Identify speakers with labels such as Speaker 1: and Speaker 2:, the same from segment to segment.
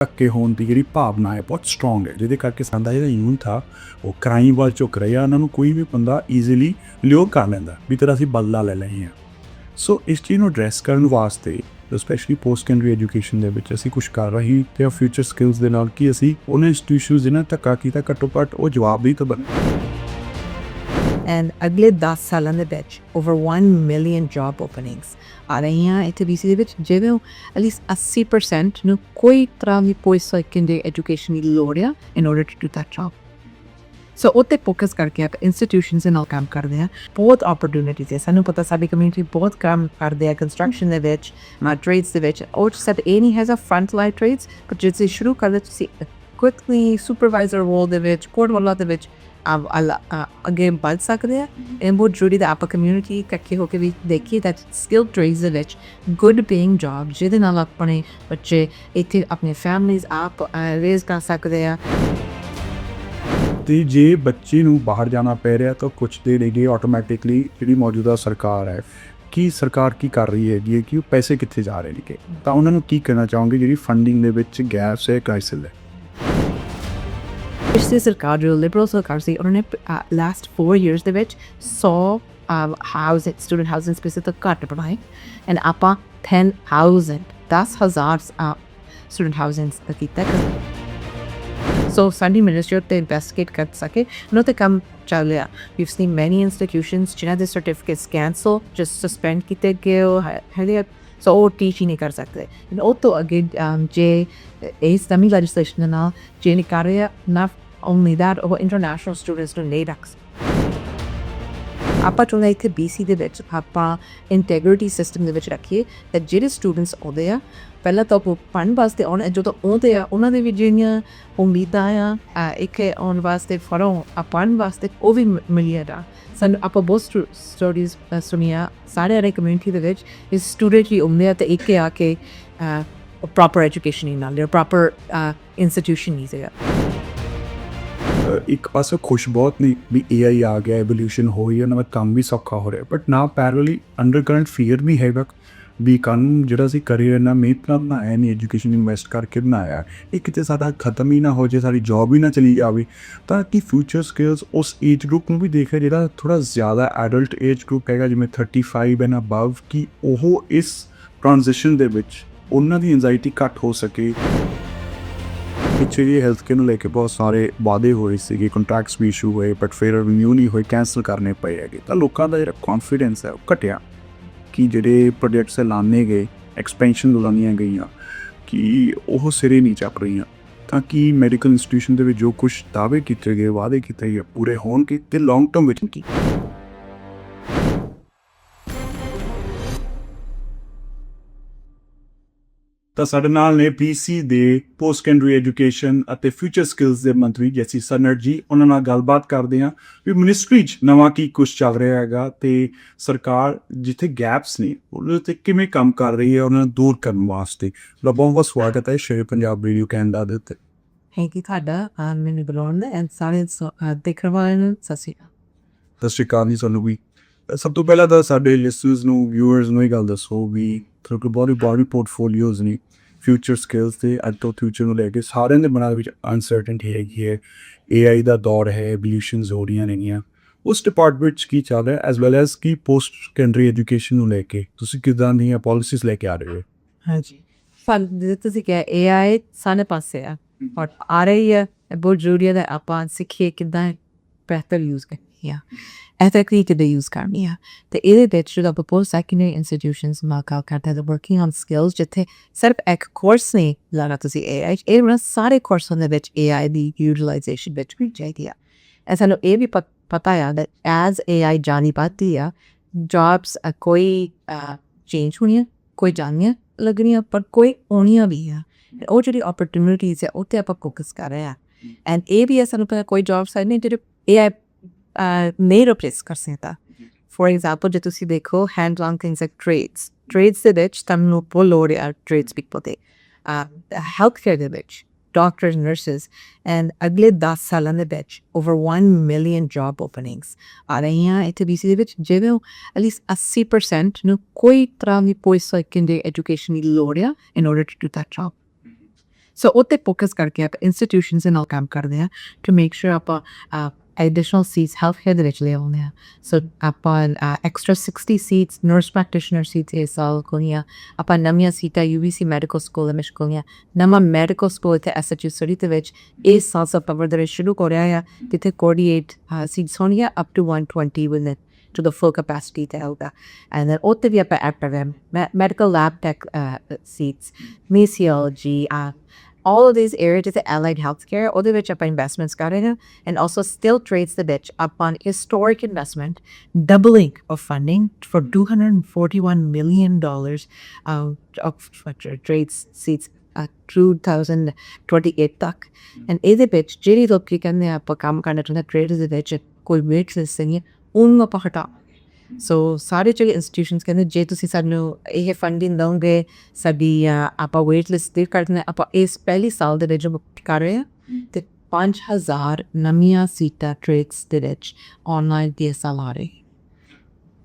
Speaker 1: ਧੱਕੇ ਹੋਣ ਦੀ ਜਿਹੜੀ ਭਾਵਨਾ ਹੈ ਬਹੁਤ ਸਟਰੋਂਗ ਹੈ, ਜਿਹਦੇ ਕਰਕੇ ਸਾਡਾ ਜਿਹੜਾ ਯੂਥ ਆ ਉਹ ਕ੍ਰਾਈਮ ਵੱਲ ਝੁਕ ਰਿਹਾ। ਉਹਨਾਂ ਨੂੰ ਕੋਈ ਵੀ ਬੰਦਾ ਈਜ਼ੀਲੀ ਲਿਓ ਕਰ ਲੈਂਦਾ ਵੀ ਤੇਰਾ ਅਸੀਂ ਬਦਲਾ ਲੈ ਲਏ ਹਾਂ। ਸੋ ਇਸ ਚੀਜ਼ ਨੂੰ ਐਡਰੈਸ ਕਰਨ ਵਾਸਤੇ ਸਪੈਸ਼ਲੀ ਪੋਸਟ ਸੈਕੰਡਰੀ ਐਜੂਕੇਸ਼ਨ ਦੇ ਵਿੱਚ ਅਸੀਂ ਕੁਛ ਕਰ ਰਹੇ ਤੇ ਫਿਊਚਰ ਸਕਿੱਲਸ ਦੇ ਨਾਲ ਕਿ ਅਸੀਂ ਉਹਨਾਂ ਇੰਸਟੀਟਿਊਸ਼ਨਸ ਜਿਹਨਾਂ ਧੱਕਾ ਕੀਤਾ ਘੱਟੋ ਘੱਟ ਉਹ ਜਵਾਬ ਵੀ ਤਾਂ ਬਣੇ।
Speaker 2: And ਅਗਲੇ 10 ਸਾਲਾਂ ਦੇ ਵਿੱਚ over 1 million job openings ਆ ਰਹੀਆਂ ਇੱਥੇ BC ਦੇ ਵਿੱਚ, ਜਿਵੇਂ at least 80% ਨੂੰ ਕੋਈ ਤਰ੍ਹਾਂ ਦੀ ਪੋਸਟ ਸੈਕੰਡਰੀ ਐਜੂਕੇਸ਼ਨ ਦੀ ਲੋੜ ਆ in order to do that job. ਸੋ ਉੱਤੇ ਫੋਕਸ ਕਰਕੇ ਆਪਾਂ ਇੰਸਟੀਟਿਊਸ਼ਨਸ ਨਾਲ ਕੰਮ ਕਰਦੇ ਹਾਂ। ਬਹੁਤ ਓਪਰਚੁਨਿਟੀਜ਼ ਹੈ, ਸਾਨੂੰ ਪਤਾ ਸਾਡੀ ਕਮਿਊਨਿਟੀ ਬਹੁਤ ਕੰਮ ਕਰਦੇ ਆ ਕੰਸਟਰਕਸ਼ਨ ਦੇ ਵਿੱਚ, ਟ੍ਰੇਡਸ ਦੇ ਵਿੱਚ। ਉਹ ਸਭ ਇਹ ਨਹੀਂ has a front line trades, ਪਰ ਜੇ ਤੁਸੀਂ ਸ਼ੁਰੂ ਕਰਦੇ ਤੁਸੀਂ ਕੁਇਕਲੀ ਸੁਪਰਵਾਈਜ਼ਰ ਰੋਲ ਦੇ ਵਿੱਚ, ਕੋਡ ਵਾਲਾ ਦੇ ਵਿੱਚ ਅੱਗੇ ਵੱਧ ਸਕਦੇ ਆ। ਇਹ ਬਹੁਤ ਜ਼ਰੂਰੀ ਦਾ ਆਪਾਂ ਕਮਿਊਨਿਟੀ ਇਕੱਠੇ ਹੋ ਕੇ ਵੀ ਦੇਖੀਏ that skilled trades ਦੇ ਵਿੱਚ good paying job ਜਿਹਦੇ ਨਾਲ ਆਪਣੇ ਬੱਚੇ ਇੱਥੇ ਆਪਣੇ ਫੈਮਲੀਜ਼ ਆਪ ਰੇਜ਼ ਕਰ ਸਕਦੇ ਆ।
Speaker 1: ਤੇ ਜੇ ਬੱਚੇ ਨੂੰ ਬਾਹਰ ਜਾਣਾ ਪੈ ਰਿਹਾ ਤਾਂ ਕੁਛ ਦੇ ਲਈ ਆਟੋਮੈਟਿਕਲੀ ਜਿਹੜੀ ਮੌਜੂਦਾ ਸਰਕਾਰ ਹੈ, ਕੀ ਸਰਕਾਰ ਕੀ ਕਰ ਰਹੀ ਹੈਗੀ ਹੈ ਕਿ ਉਹ ਪੈਸੇ ਕਿੱਥੇ ਜਾ ਰਹੇ ਨੇ, ਤਾਂ ਉਹਨਾਂ ਨੂੰ ਕੀ ਕਹਿਣਾ ਚਾਹੋਗੇ ਜਿਹੜੀ ਫੰਡਿੰਗ ਦੇ ਵਿੱਚ ਗੈਪਸ ਹੈ, ਕ੍ਰਾਈਸਿਸ ਹੈ?
Speaker 2: ਪਿਛਲੀ ਸਰਕਾਰ ਜੋ ਲਿਬਰਲ ਸਰਕਾਰ ਸੀ, ਉਹਨਾਂ ਨੇ ਲਾਸਟ 4 years ਦੇ ਵਿੱਚ 100 ਹਾਊਸਿੰਗ ਸਟੂਡੈਂਟ ਹਾਊਸਿੰਗ ਸਪੇਸਿਸ ਤੋਂ ਘੱਟ ਬਣਾਏ ਐਂਡ ਆਪਾਂ 10,000 ਸਟੂਡੈਂਟ ਹਾਊਸਿੰਗਸ ਦਾ ਕੀਤਾ। ਸੋ ਸਾਡੀ ਮਿਨਿਸਟਰੀ ਉੱਤੇ ਇਨਵੈਸਟੀਗੇਟ ਕਰ ਸਕੇ ਉਹਨਾਂ 'ਤੇ ਕੰਮ ਚੱਲ ਰਿਹਾ। ਵੀਵ ਸੀਨ ਮੈਨੀ ਇੰਸਟੀਟਿਊਸ਼ਨਸ ਜਿਨ੍ਹਾਂ ਦੇ ਸਰਟੀਫਿਕੇਟਸ ਕੈਂਸਲ ਜਸਟ ਸਸਪੈਂਡ ਕੀਤੇ ਗਏ ਹੈਗੇ, ਸੋ ਉਹ ਟੀਚ ਹੀ ਨਹੀਂ ਕਰ ਸਕਦੇ। ਉਹ ਤੋਂ ਅੱਗੇ ਜੇ ਇਸ ਨਵੀਂ ਲੈਜਿਸਲੇਸ਼ਨ ਦੇ ਨਾਲ ਜੇ ਨਹੀਂ ਕਰ ਰਿਹਾ, ਨਾ ਓਨਲੀ ਦੈਟ ਉਹ ਇੰਟਰਨੈਸ਼ਨਲ ਸਟੂਡੈਂਟਸ ਨੂੰ ਨਹੀਂ ਰੱਖ ਸਕਦੇ। ਆਪਾਂ ਚਾਹੁੰਦੇ ਇੱਥੇ BC ਦੇ ਵਿੱਚ ਆਪਾਂ ਇੰਟੈਗ੍ਰਿਟੀ ਸਿਸਟਮ ਦੇ ਵਿੱਚ ਰੱਖੀਏ ਤਾਂ ਜਿਹੜੇ ਸਟੂਡੈਂਟਸ ਆਉਂਦੇ ਆ ਪਹਿਲਾਂ ਤਾਂ ਉਹ ਪੜ੍ਹਨ ਵਾਸਤੇ ਆਉਣ, ਜਦੋਂ ਆਉਂਦੇ ਆ ਉਹਨਾਂ ਦੇ ਵੀ ਜਿਹੜੀਆਂ ਉਮੀਦਾਂ ਆ ਇੱਕ ਆਉਣ ਵਾਸਤੇ ਫਰੋਂ ਪੜ੍ਹਨ ਵਾਸਤੇ ਉਹ ਵੀ ਮਿਲੀਆਂ ਦਾ। ਸਾਨੂੰ ਆਪਾਂ ਬਹੁਤ ਸਟੋਰੀਜ਼ ਸੁਣੀਆਂ ਸਾਰੇ ਦੇ ਕਮਿਊਨਿਟੀ ਦੇ ਵਿੱਚ ਇਸ ਸਟੂਡੈਂਟ ਹੀ ਆਉਂਦੇ ਆ ਅਤੇ ਇੱਕ ਆ ਕੇ ਪ੍ਰੋਪਰ ਐਜੂਕੇਸ਼ਨ ਹੀ ਨਾਲ ਪ੍ਰੋਪਰ ਇੰਸਟੀਟਿਊਸ਼ਨ ਨਹੀਂ ਸੀਗਾ।
Speaker 1: ਇੱਕ ਪਾਸੇ ਖੁਸ਼ ਬਹੁਤ ਨਹੀਂ ਵੀ AI ਆ ਗਿਆ, ਐਵੋਲਿਊਸ਼ਨ ਹੋਈ, ਉਹਨਾਂ ਦਾ ਕੰਮ ਵੀ ਸੌਖਾ ਹੋ ਰਿਹਾ, ਬਟ ਨਾ ਪੈਰਲਲੀ ਅੰਡਰ ਕਰੰਟ ਫੀਅਰ ਵੀ ਹੈਗਾ ਵੀ ਕਾਨੂੰਨ ਜਿਹੜਾ ਅਸੀਂ ਕਰੀਅਰ ਨਾ ਮਿਹਨਤ ਨਾਲ ਬਣਾਇਆ ਨਹੀਂ, ਐਜੂਕੇਸ਼ਨ ਇਨਵੈਸਟ ਕਰਕੇ ਬਣਾਇਆ, ਇਹ ਕਿਤੇ ਸਾਡਾ ਖਤਮ ਹੀ ਨਾ ਹੋ ਜੇ, ਸਾਡੀ ਜੋਬ ਹੀ ਨਾ ਚਲੀ ਜਾਵੇ। ਤਾਂ ਕਿ ਫਿਊਚਰ ਸਕਿੱਲਸ ਉਸ ਏਜ ਗਰੁੱਪ ਨੂੰ ਵੀ ਦੇਖਿਆ ਜਿਹੜਾ ਥੋੜ੍ਹਾ ਜ਼ਿਆਦਾ ਐਡਲਟ ਏਜ ਗਰੁੱਪ ਹੈਗਾ, ਜਿਵੇਂ 35 ਐਂਡ ਅਬਵ, ਕਿ ਉਹ ਇਸ ਟ੍ਰਾਂਜੀਸ਼ਨ ਦੇ ਵਿੱਚ ਉਹਨਾਂ ਦੀ ਐਂਜ਼ਾਈਟੀ ਘੱਟ ਹੋ ਸਕੇ। ਪਿੱਛੇ ਜੀ ਹੈਲਥ ਕੇਅਰ ਨੂੰ ਲੈ ਕੇ ਬਹੁਤ ਸਾਰੇ ਵਾਅਦੇ ਹੋਏ ਸੀਗੇ, ਕੰਟਰੈਕਟਸ ਵੀ ਇਸ਼ੂ ਹੋਏ, ਬਟ ਫਿਰ ਰਿਨਿਊ ਨਹੀਂ ਹੋਏ, ਕੈਂਸਲ ਕਰਨੇ ਪਏ ਹੈਗੇ। ਤਾਂ ਲੋਕਾਂ ਦਾ ਜਿਹੜਾ ਕੌਨਫੀਡੈਂਸ ਹੈ ਉਹ ਘਟਿਆ ਕਿ ਜਿਹੜੇ ਪ੍ਰੋਜੈਕਟਸ ਲਾਣੇ ਗਏ, ਐਕਸਪੈਂਸ਼ਨ ਲਾਉਣੀਆਂ ਗਈਆਂ ਕਿ ਉਹ ਸਿਰੇ ਨਹੀਂ ਚੱਪ ਰਹੀਆਂ। ਤਾਂ ਕਿ ਮੈਡੀਕਲ ਇੰਸਟੀਟਿਊਸ਼ਨ ਦੇ ਵਿੱਚ ਜੋ ਕੁਛ ਦਾਅਵੇ ਕੀਤੇ ਗਏ, ਵਾਅਦੇ ਕੀਤੇ ਗਏ ਪੂਰੇ ਹੋਣਗੇ ਅਤੇ ਲੌਂਗ ਟਰਮ ਵਿੱਚ ਕੀ। ਤਾਂ ਸਾਡੇ ਨਾਲ ਨੇ BC ਦੇ ਪੋਸਟ ਸੈਕੰਡਰੀ ਐਜੂਕੇਸ਼ਨ ਅਤੇ ਫਿਊਚਰ ਸਕਿੱਲਸ ਦੇ ਮੰਤਰੀ ਜੈਸੀ ਸਰਨਟ ਜੀ। ਉਹਨਾਂ ਨਾਲ ਗੱਲਬਾਤ ਕਰਦੇ ਹਾਂ ਵੀ ਮਿਨਿਸਟਰੀ 'ਚ ਨਵਾਂ ਕੀ ਕੁਛ ਚੱਲ ਰਿਹਾ ਹੈਗਾ ਅਤੇ ਸਰਕਾਰ ਜਿੱਥੇ ਗੈਪਸ ਨੇ ਉਹਦੇ 'ਤੇ ਕਿਵੇਂ ਕੰਮ ਕਰ ਰਹੀ ਹੈ ਉਹਨਾਂ ਨੂੰ ਦੂਰ ਕਰਨ ਵਾਸਤੇ। ਬਹੁਤ ਬਹੁਤ ਸਵਾਗਤ ਹੈ ਸ਼ੇਰ ਪੰਜਾਬ ਰੇਡੀਓ ਕੈਨੇਡਾ ਦੇ ਉੱਤੇ।
Speaker 2: ਥੈਂਕ ਯੂ ਤੁਹਾਡਾ ਮੈਨੂੰ ਬੁਲਾਉਣ ਦਾ ਐਂਡ ਸਾਰੇ ਦੇਖਣ ਵਾਲਿਆਂ ਨੂੰ ਸਤਿ ਸ਼੍ਰੀ ਅਕਾਲ।
Speaker 1: ਸਤਿ ਸ਼੍ਰੀ ਅਕਾਲ ਜੀ ਤੁਹਾਨੂੰ ਵੀ। ਸਭ ਤੋਂ ਪਹਿਲਾਂ ਤਾਂ ਸਾਡੇ ਲਿਸਨਰਸ ਨੂੰ, ਵਿਊਅਰਸ ਨੂੰ ਇਹ ਗੱਲ ਦੱਸੋ ਵੀ ਤੁਹਾਡੇ ਕੋਲ ਬਹੁਤ ਪੋਰਟਫੋਲੀਓਜ਼ ਨੇ ਫਿਊਚਰ ਸਕਿੱਲਸ ਦੇ। ਅੱਜ ਤੋਂ ਫਿਊਚਰ ਨੂੰ ਲੈ ਕੇ ਸਾਰਿਆਂ ਦੇ ਮਨਾਂ ਵਿੱਚ ਅਨਸਰਟਨਟੀ ਹੈਗੀ ਹੈ, AI ਦਾ ਦੌਰ ਹੈ, ਐਵੋਲਿਊਸ਼ਨਸ ਹੋ ਰਹੀਆਂ ਨੇਗੀਆਂ, ਉਸ ਡਿਪਾਰਟਮੈਂਟ 'ਚ ਕੀ ਚੱਲ ਰਿਹਾ, ਐਜ਼ ਵੈਲ ਐਜ਼ ਕੀ ਪੋਸਟ ਸੈਕੰਡਰੀ ਐਜੂਕੇਸ਼ਨ ਨੂੰ ਲੈ ਕੇ ਤੁਸੀਂ ਕਿੱਦਾਂ ਦੀਆਂ ਪੋਲਿਸੀਜ਼ ਲੈ ਕੇ ਆ ਰਹੇ ਹੋ?
Speaker 2: ਹਾਂਜੀ, ਜਿਵੇਂ ਤੁਸੀਂ ਕਿਹਾ AI ਸਾਰੇ ਪਾਸੇ ਆ ਔਰ ਆ ਰਹੀ ਹੈ, ਬਹੁਤ ਜ਼ਰੂਰੀ ਹੈ ਆਪਾਂ ਸਿੱਖੀਏ ਕਿੱਦਾਂ ਬਿਹਤਰ ਯੂਜ਼ ਕਰਨੀ ਆ, ethically ਕਿੱਦਾਂ ਯੂਜ਼ ਕਰਨੀ ਆ। ਅਤੇ ਇਹਦੇ ਵਿੱਚ ਜਦੋਂ ਆਪਾਂ ਪੋਸਟ ਸੈਕੰਡਰੀ ਇੰਸਟੀਟਿਊਸ਼ਨਸ ਨਾਲ ਗੱਲ ਕਰਦੇ ਹਾਂ ਵਰਕਿੰਗ ਔਨ ਸਕਿੱਲਸ, ਜਿੱਥੇ ਸਿਰਫ ਇੱਕ ਕੋਰਸ ਨਹੀਂ ਲਾਣਾ ਤੁਸੀਂ AI 'ਚ, ਇਹ ਸਾਰੇ ਕੋਰਸਾਂ ਦੇ ਵਿੱਚ AI ਦੀ ਯੂਟੀਲਾਈਜੇਸ਼ਨ ਵਿੱਚ ਵੀ ਚਾਹੀਦੀ ਆ। ਐ ਸਾਨੂੰ ਇਹ ਵੀ ਪਤਾ ਆ that as AI ਜਾਣੀ ਵੱਧਦੀ ਆ, ਜੋਬਸ ਕੋਈ ਚੇਂਜ ਹੋਣੀਆਂ, ਕੋਈ ਜਾਣੀਆਂ ਲੱਗਣੀਆਂ, ਪਰ ਕੋਈ ਆਉਣੀਆਂ ਵੀ ਆ। ਉਹ ਜਿਹੜੀ ਓਪਰਚੁਨਿਟੀਜ਼ ਆ ਉਹ 'ਤੇ ਆਪਾਂ ਫੋਕਸ ਕਰ ਰਹੇ ਹਾਂ। ਐਂਡ ਇਹ ਵੀ ਹੈ ਸਾਨੂੰ ਪਤਾ ਕੋਈ ਜੋਬਸ ਹੈ ਨਹੀਂ ਜਿਹੜੇ AI ਨਹੀਂ ਰਿਪਲੇਸ ਕਰ ਸਕਦਾ। ਫੋਰ ਐਗਜ਼ਾਮਪਲ ਜੇ ਤੁਸੀਂ ਦੇਖੋ hands on things like trades ਦੇ ਵਿੱਚ ਤੁਹਾਨੂੰ ਬਹੁਤ ਲੋੜ ਆ ਟ੍ਰੇਡਸ ਪੀਪਲ 'ਤੇ। ਹੈਲਥ ਕੇਅਰ ਦੇ ਵਿੱਚ ਡਾਕਟਰਸ, ਨਰਸਿਸ, ਐਂਡ ਅਗਲੇ 10 ਸਾਲਾਂ ਦੇ ਵਿੱਚ over 1 million job openings ਆ ਰਹੀਆਂ ਇੱਥੇ BC ਦੇ ਵਿੱਚ, ਜਿਵੇਂ at least 80% ਨੂੰ ਕੋਈ ਤਰ੍ਹਾਂ ਦੀ ਪੋਸਟ ਸੈਕੰਡਰੀ ਐਜੂਕੇਸ਼ਨ ਦੀ ਲੋੜ ਆ in order to do that job. ਸੋ ਉੱਤੇ ਫੋਕਸ ਕਰਕੇ ਆਪਾਂ ਇੰਸਟੀਟਿਊਸ਼ਨਸ ਦੇ ਨਾਲ ਕੰਮ ਕਰਦੇ ਆ ਟੂ ਮੇਕ ਸ਼ੋਰ ਆਪਾਂ additional seats healthcare ਦੇ ਵਿੱਚ ਲੈ ਆਉਂਦੇ ਆ ਸੋ ਆਪਾਂ extra 60 seats nurse practitioner seats ਇਸ ਸਾਲ ਖੋਲੀਆਂ ਆਪਾਂ ਨਵੀਆਂ ਸੀਟਾਂ UBC ਮੈਡੀਕਲ ਸਕੂਲ ਵਿੱਚ ਖੋਲੀਆਂ ਨਵਾਂ ਮੈਡੀਕਲ ਸਕੂਲ ਤੇ SHU ਸਿਟੀ ਦੇ ਵਿੱਚ ਇਸ ਸਾਲ ਸਤੰਬਰ ਦੇ ਵਿੱਚ ਸ਼ੁਰੂ ਹੋ ਰਿਹਾ ਆ ਜਿੱਥੇ 48 seats ਹੋਣਗੀਆਂ up to 120 with it to the full capacity ਤੇ ਆਊਗਾ and then ਉੱਤੇ ਵੀ ਆਪਾਂ add program medical lab tech seats mesiology all of these areas of the allied healthcare, all of which are investments got in it, and also still trades the bitch upon historic investment, doubling of funding for $241 million of trades seats 2028 तक. And ਇਹਦੇ ਵਿੱਚ ਜਿਹੜੀ ਲੋਕੀ ਕਹਿੰਦੇ ਆਪਾਂ ਕੰਮ ਕਰਨਾ ਚਾਹੁੰਦੇ ਟ੍ਰੇਡ ਦੇ ਵਿੱਚ ਕੋਈ ਵੇਟ ਲਿਸਟ ਨਹੀਂ ਹੈ ਉਹਨੂੰ ਆਪਾਂ ਹਟਾ ਸੋ ਸਾਰੇ ਜਿਹੜੇ ਇੰਸਟੀਟਿਊਸ਼ਨਸ ਕਹਿੰਦੇ ਜੇ ਤੁਸੀਂ ਸਾਨੂੰ ਇਹ ਫੰਡਿੰਗ ਦਓਗੇ ਸਾਡੀ ਆਪਾਂ ਵੇਟ ਲਿਸਟ ਦੇ ਕਰਦੇ ਆਪਾਂ ਇਸ ਪਹਿਲੀ ਸਾਲ ਦੇ ਵਿੱਚ ਕਰ ਰਹੇ ਹਾਂ ਅਤੇ 5000 ਨਵੀਆਂ ਸੀਟਾਂ ਟ੍ਰੇਡਸ ਦੇ ਵਿੱਚ ਔਨਲਾਈਨ ਦੀ ਸਾਲ ਆ ਰਹੀ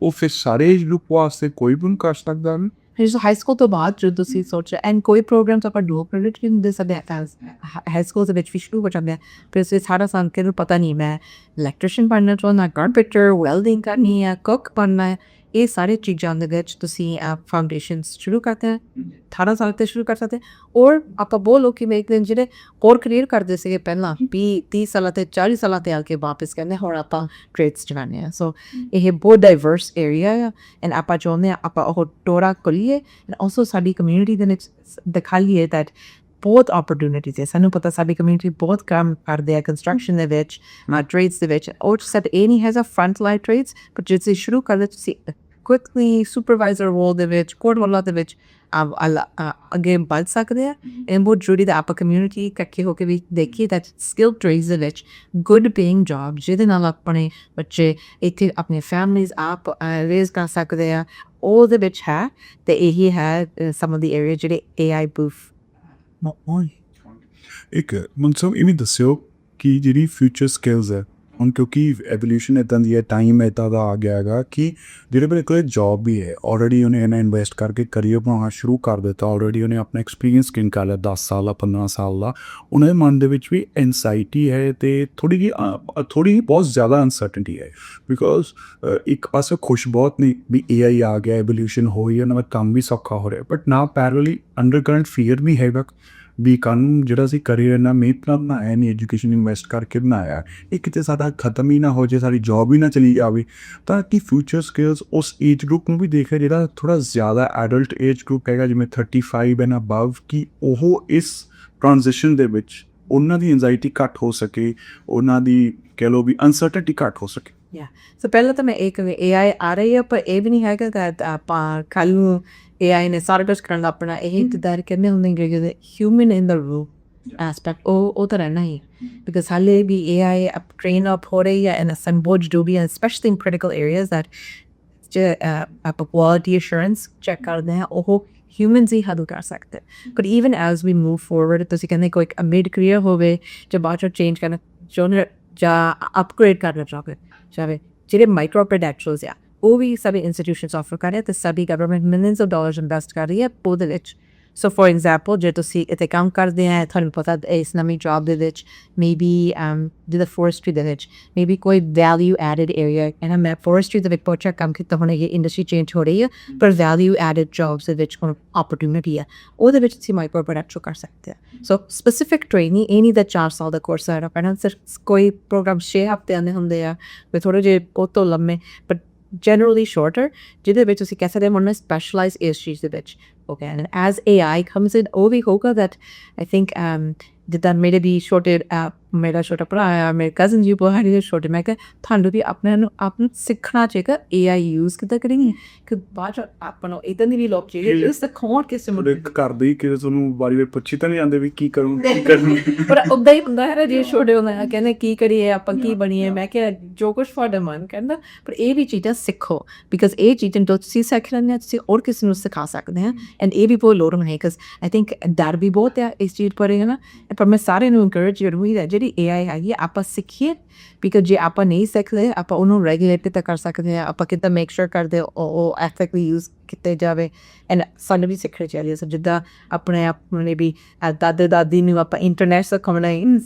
Speaker 1: ਉਹ ਫਿਰ ਸਾਰੇ ਏਜ ਗਰੁੱਪ ਵਾਸਤੇ ਕੋਈ ਵੀ ਕਰ ਸਕਦਾ ਨਾ
Speaker 2: ਫਿਰ ਹਾਈ ਸਕੂਲ ਤੋਂ ਬਾਅਦ ਜਦੋਂ ਤੁਸੀਂ ਸੋਚਿਆ ਐਂਡ ਕੋਈ ਪ੍ਰੋਗਰਾਮਸ ਆਪਾਂ ਡੂਅਲ ਕ੍ਰੈਡਿਟ ਵੀ ਹੁੰਦੇ ਸਾਡੇ ਹਾਈ ਸਕੂਲ ਦੇ ਵਿੱਚ ਵੀ ਸ਼ੁਰੂ ਹੋ ਜਾਂਦੇ ਆ ਫਿਰ ਅਸੀਂ ਸਾਰਾ ਸਾਲ ਕਿਹਨੂੰ ਪਤਾ ਨਹੀਂ ਮੈਂ ਇਲੈਕਟ੍ਰੀਸ਼ੀਅਨ ਬਣਨਾ ਚਾਹੁੰਦਾ ਕਾਰਪੈਂਟਰ ਵੈਲਡਿੰਗ ਕਰਨੀ ਹੈ ਕੁੱਕ ਬਣਨਾ ਹੈ ਇਹ ਸਾਰੇ ਚੀਜ਼ਾਂ ਦੇ ਵਿੱਚ ਤੁਸੀਂ ਫਾਊਂਡੇਸ਼ਨਸ ਸ਼ੁਰੂ ਕਰਦੇ ਹੈ 18 ਸਾਲ ਤੇ ਸ਼ੁਰੂ ਕਰ ਸਕਦੇ ਔਰ ਆਪਾਂ ਬਹੁਤ ਲੋਕੀ ਮੈਂ ਇੱਕ ਦਿਨ ਜਿਹੜੇ ਹੋਰ ਕਰੀਅਰ ਕਰਦੇ ਸੀਗੇ ਪਹਿਲਾਂ 30 ਸਾਲਾਂ ਤੇ 40 ਸਾਲਾਂ ਤੇ ਆ ਕੇ ਵਾਪਸ ਕਹਿੰਦੇ ਹੁਣ ਆਪਾਂ ਟ੍ਰੇਡਸ ਚਲਾਉਂਦੇ ਹਾਂ ਸੋ ਇਹ ਬਹੁਤ ਡਾਈਵਰਸ ਏਰੀਆ ਆ ਐਂਡ ਆਪਾਂ ਚਾਹੁੰਦੇ ਹਾਂ ਆਪਾਂ ਉਹ ਟੋਰਾ ਖੋਲੀਏ ਐਂਡ ਆਲਸੋ ਸਾਡੀ ਕਮਿਊਨਿਟੀ ਦੇ ਵਿੱਚ ਦਿਖਾਈਏ ਦੈਟ ਬਹੁਤ ਓਪਰਚੁਨਿਟੀਜ਼ ਹੈ ਸਾਨੂੰ ਪਤਾ ਸਾਡੀ ਕਮਿਊਨਿਟੀ ਬਹੁਤ ਕੰਮ ਕਰਦੇ ਆ ਕੰਸਟਰਕਸ਼ਨ ਦੇ ਵਿੱਚ ਟ੍ਰੇਡਸ ਦੇ ਵਿੱਚ ਉਹ ਸੈਟ ਇਹ ਨਹੀਂ has a front line trades ਪਰ ਜੇ ਤੁਸੀਂ ਸ਼ੁਰੂ ਕਰਦੇ ਤੁਸੀਂ quickly supervisor role ਦੇ ਵਿੱਚ ਕੋਡ ਵਾਲਾ ਦੇ ਵਿੱਚ ਅੱਗੇ ਵੱਧ ਸਕਦੇ ਆ ਇਹ ਬਹੁਤ ਜ਼ਰੂਰੀ ਦਾ ਆਪਾਂ ਕਮਿਊਨਿਟੀ ਇਕੱਠੇ ਹੋ ਕੇ ਵੀ ਦੇਖੀਏ that skilled trades ਦੇ ਵਿੱਚ good paying job ਜਿਹਦੇ ਨਾਲ ਆਪਣੇ ਬੱਚੇ ਇੱਥੇ ਆਪਣੇ ਫੈਮਲੀਜ਼ ਆਪ ਰੇਜ਼ ਕਰ ਸਕਦੇ ਆ ਉਹ ਦੇ ਵਿੱਚ ਹੈ ਤੇ ਇਹੀ ਹੈ some of the areas ਜਿਹੜੇ AI booth
Speaker 1: ਇੱਕ ਮਨਸੂਬ ਇਹ ਵੀ ਦੱਸਿਓ ਕਿ ਜਿਹੜੀ ਫਿਊਚਰ ਸਕਿੱਲਸ ਹੈ ਹੁਣ ਕਿਉਂਕਿ ਐਵੋਲਿਊਸ਼ਨ ਇੱਦਾਂ ਦੀ ਹੈ ਟਾਈਮ ਇੱਦਾਂ ਦਾ ਆ ਗਿਆ ਹੈਗਾ ਕਿ ਜਿਹੜੇ ਮੇਰੇ ਕੋਲ ਜੋਬ ਵੀ ਹੈ ਆਲਰੇਡੀ ਉਹਨੇ ਇਹਨਾਂ ਇਨਵੈਸਟ ਕਰਕੇ ਕਰੀਅਰ ਬਣਾਉਣਾ ਸ਼ੁਰੂ ਕਰ ਦਿੱਤਾ ਆਲਰੇਡੀ ਉਹਨੇ ਆਪਣਾ ਐਕਸਪੀਰੀਅੰਸ ਗੇਨ ਕਰ ਲਿਆ 10 ਸਾਲ ਦਾ 15 ਸਾਲ ਦਾ ਉਹਨਾਂ ਦੇ ਮਨ ਦੇ ਵਿੱਚ ਵੀ ਐਂਜ਼ਾਈਟੀ ਹੈ ਅਤੇ ਥੋੜ੍ਹੀ ਜਿਹੀ ਬਹੁਤ ਜ਼ਿਆਦਾ ਅਨਸਰਟਨਟੀ ਹੈ ਬਿਕੋਜ਼ ਇੱਕ ਪਾਸੇ ਖੁਸ਼ ਬਹੁਤ ਨਹੀਂ ਵੀ AI ਆ ਗਿਆ ਐਵੋਲਿਊਸ਼ਨ ਹੋਈ ਉਹਨਾਂ ਦਾ ਕੰਮ ਵੀ ਸੌਖਾ ਹੋ ਰਿਹਾ ਬਟ ਨਾ ਪੈਰਲਲੀ ਅੰਡਰਕਰੰਟ ਫੀਅਰ ਵੀ ਹੈਗਾ ਵੀ ਕਾਨੂੰਨ ਜਿਹੜਾ ਅਸੀਂ ਕਰੀਅਰ ਨਾਲ ਮਿਹਨਤ ਨਾਲ ਬਣਾਇਆ ਨਹੀਂ ਐਜੂਕੇਸ਼ਨ ਇਨਵੈਸਟ ਕਰਕੇ ਬਣਾਇਆ ਇਹ ਕਿਤੇ ਸਾਡਾ ਖਤਮ ਹੀ ਨਾ ਹੋ ਜੇ ਸਾਡੀ ਜੋਬ ਹੀ ਨਾ ਚਲੀ ਜਾਵੇ ਤਾਂ ਕਿ ਫਿਊਚਰ ਸਕਿੱਲਸ ਉਸ ਏਜ ਗਰੁੱਪ ਨੂੰ ਵੀ ਦੇਖਿਆ ਜਿਹੜਾ ਥੋੜ੍ਹਾ ਜ਼ਿਆਦਾ ਐਡਲਟ ਏਜ ਗਰੁੱਪ ਹੈਗਾ ਜਿਵੇਂ 35 ਐਂਡ ਅਬਵ ਕਿ ਉਹ ਇਸ ਟ੍ਰਾਂਜੀਸ਼ਨ ਦੇ ਵਿੱਚ ਉਹਨਾਂ ਦੀ ਐਂਜ਼ਾਈਟੀ ਘੱਟ ਹੋ ਸਕੇ ਉਹਨਾਂ ਦੀ ਕਹਿ ਲਓ ਵੀ ਅਨਸਰਟਨਟੀ ਘੱਟ ਹੋ ਸਕੇ
Speaker 2: ਸੋ ਪਹਿਲਾਂ ਤਾਂ ਮੈਂ ਇੱਕ AI ਆ ਰਹੀ ਹੈ ਪਰ ਇਹ ਵੀ ਨਹੀਂ ਹੈਗਾ ਕਿ ਆਪਾਂ ਕੱਲ੍ਹ ਨੂੰ AI ਨੇ ਸਾਰਾ ਕੁਛ ਕਰਨ ਆਪਣਾ ਇਹ ਇੰਤਜ਼ਾਰ ਕਰਨੇ ਹੁੰਦੇ ਕਿ ਹਿਊਮਨ ਇਨ ਦਾ ਰੂਮ ਐਸਪੈਕਟ ਉਹ ਤਾਂ ਰਹਿਣਾ ਹੀ ਬਿਕਾਜ਼ ਹਾਲੇ ਵੀ AI ਟ੍ਰੇਨ ਅਪ ਹੋ ਰਹੀ ਹੈ ਐਂਡ ਸਮ ਬਹੁਤ ਜ਼ਰੂਰੀ ਹੈ specially in critical areas that ਆਪਾਂ ਕੁਆਲਿਟੀ ਅਸ਼ੋਰੈਂਸ ਚੈੱਕ ਕਰਦੇ ਹਾਂ ਉਹ ਹਿਊਮਨਸ ਹੀ ਹੱਲ ਕਰ ਸਕਦੇ but even as we move forward ਤੁਸੀਂ ਕਹਿੰਦੇ ਕੋਈ ਮਿਡ ਕਰੀਅਰ ਹੋਵੇ ਜਾਂ ਬਾਅਦ ਚੋਂ ਚੇਂਜ ਕਰਨਾ ਚਾਹੁੰਦੇ ਜਾਂ ਅਪਗ੍ਰੇਡ ਕਰਨਾ ਚਾਹਵੇ ਜਿਹੜੇ ਮਾਈਕਰੋ ਪ੍ਰੋਡੈਕਚੁਅਲਸ ਆ ਉਹ ਵੀ ਸਭੀ ਇੰਸਟੀਟਿਊਸ਼ਨਸ ਆਫਰ ਕਰ ਰਹੇ ਅਤੇ ਸਭੀ government millions of dollars invest ਕਰ ਰਹੀ ਹੈ ਉਹਦੇ ਵਿੱਚ ਸੋ ਫੋਰ ਐਗਜ਼ਾਮਪਲ ਜੇ ਤੁਸੀਂ ਇੱਥੇ ਕੰਮ ਕਰਦੇ ਆ ਤੁਹਾਨੂੰ ਪਤਾ ਇਸ ਨਵੀਂ ਜੋਬ ਦੇ ਵਿੱਚ ਮੇਬੀ ਜਿੱਦਾਂ ਫੋਰੈਸਟਰੀ ਦੇ ਵਿੱਚ ਮੇਬੀ ਕੋਈ ਵੈਲਿਊ ਐਡਡ ਏਰੀਆ ਐਂਡ ਮੈਂ ਫੋਰੈਸਟਰੀ ਦੇ ਵਿੱਚ ਬਹੁਤ ਕੰਮ ਕੀਤਾ ਹੁਣ ਇਹ ਇੰਡਸਟਰੀ ਚੇਂਜ ਹੋ ਰਹੀ ਹੈ ਪਰ ਵੈਲਿਊ ਐਡਡ ਜੋਬਸ ਦੇ ਵਿੱਚ ਕੋਈ ਓਪਰਚੁਨਿਟੀ ਹੈ ਉਹਦੇ ਵਿੱਚ ਤੁਸੀਂ ਮਾਈਕਰੋ ਪ੍ਰੋਡਕਟ ਕਰ ਸਕਦੇ ਆ ਸੋ ਸਪੈਸੀਫਿਕ ਟ੍ਰੇਨਿੰਗ ਇਹ ਨਹੀਂ ਦਾ 4 ਸਾਲ ਦਾ ਕੋਰਸ ਹੈ ਆਪਣਾ ਕੋਈ ਪ੍ਰੋਗਰਾਮ 6 ਹਫ਼ਤਿਆਂ ਦੇ ਹੁੰਦੇ ਆ ਕੋਈ ਥੋੜ੍ਹੇ ਜਿਹੇ ਬਹੁਤ ਤੋਂ ਲੰਮੇ ਬਟ generally shorter ਜਿਹਦੇ ਵਿੱਚ ਅਸੀਂ ਕਹਿ ਸਕਦੇ ਹਾਂ ਸਪੈਸ਼ਲਾਈਜ਼ ਇਸ ਚੀਜ਼ ਦੇ ਵਿੱਚ okay and as AI comes in ਉਹ ਵੀ ਹੋਗਾ that I think ਜਿੱਦਾਂ ਮੇਰੇ ਵੀ ਛੋਟੇ ਮੇਰਾ ਛੋਟਾ ਭਰਾ ਆ ਮੇਰੇ ਕਜ਼ਨ ਜੀ ਬਹੁਤ ਹੀ ਛੋਟੇ ਮੈਂ ਕਿਹਾ ਤੁਹਾਨੂੰ ਵੀ ਆਪਣੇ ਨੂੰ ਸਿੱਖਣਾ ਚਾਹੀਦਾ AI ਯੂਜ਼ ਕਿੱਦਾਂ ਕਰੀਏ ਕਿ ਬਾਅਦ 'ਚ ਆਪਾਂ ਨੂੰ ਇੱਦਾਂ ਦੀ ਵੀ ਲੋਕ ਚਾਹੀਏ ਇਸ ਸਿਖਾਉਣ ਕਿਸੇ ਨੂੰ
Speaker 1: ਕਰਦੇ ਹੀ ਕਿ ਤੁਹਾਨੂੰ ਵਾਰੀ ਵਾਰੀ ਪੁੱਛੀ ਤਾਂ ਨਹੀਂ ਜਾਂਦੇ ਵੀ ਕੀ ਕਰੂੰ ਕੀ ਕਰਨੀ
Speaker 2: ਪਰ ਉੱਦਾਂ ਹੀ ਹੁੰਦਾ ਹੈ ਜੇ ਛੋਟੇ ਹੁੰਦਾ ਕਹਿੰਦੇ ਕੀ ਕਰੀਏ ਆਪਾਂ ਕੀ ਬਣੀਏ ਮੈਂ ਕਿਹਾ ਜੋ ਕੁਛ ਤੁਹਾਡਾ ਮਨ ਕਹਿੰਦਾ ਪਰ ਇਹ ਵੀ ਚੀਜ਼ਾਂ ਸਿੱਖੋ ਬਿਕਾਜ਼ ਇਹ ਚੀਜ਼ਾਂ ਜੋ ਤੁਸੀਂ ਸਿੱਖ ਲੈਂਦੇ ਹੋ ਤੁਸੀਂ ਹੋਰ ਕਿਸੇ ਨੂੰ ਸਿਖਾ ਸਕਦੇ ਹਾਂ ਐਂਡ ਇਹ ਵੀ ਬਹੁਤ ਲੋੜ ਹੈ ਬਿਕਾਜ਼ ਆਈ ਥਿੰਕ ਡਰ ਵੀ ਬਹੁਤ ਹੈ ਇਸ ਚੀਜ਼ ਪਰ ਹੈ ਨਾ ਪਰ ਮੈਂ ਸਾਰਿਆਂ ਨੂੰ ਇਨਕਰੇਜ ਕਰੂੰਗੀ that ਜਿਹੜੀ AI ਹੈਗੀ ਆਪਾਂ ਸਿੱਖੀਏ ਬਿਕਾਜ਼ ਜੇ ਆਪਾਂ ਨਹੀਂ ਸਿੱਖਦੇ ਆਪਾਂ ਉਹਨੂੰ ਰੈਗੂਲੇਟ ਤਾਂ ਕਰ ਸਕਦੇ ਹਾਂ ਆਪਾਂ ਕਿੱਦਾਂ ਮੇਕ ਸ਼ੋਰ ਕਰਦੇ ਉਹ ਐਥਿਕਲੀ ਯੂਜ਼ ਕੀਤੇ ਜਾਵੇ ਐਂਡ ਸਾਨੂੰ ਵੀ ਸਿੱਖਣੀ ਚਾਹੀਦੀ ਹੈ ਜਿੱਦਾਂ ਆਪਣੇ ਆਪਣੇ ਵੀ ਦਾਦੇ ਦਾਦੀ ਨੂੰ ਆਪਾਂ ਇੰਟਰਨੈਟ ਸਿਖਾਉਣਾ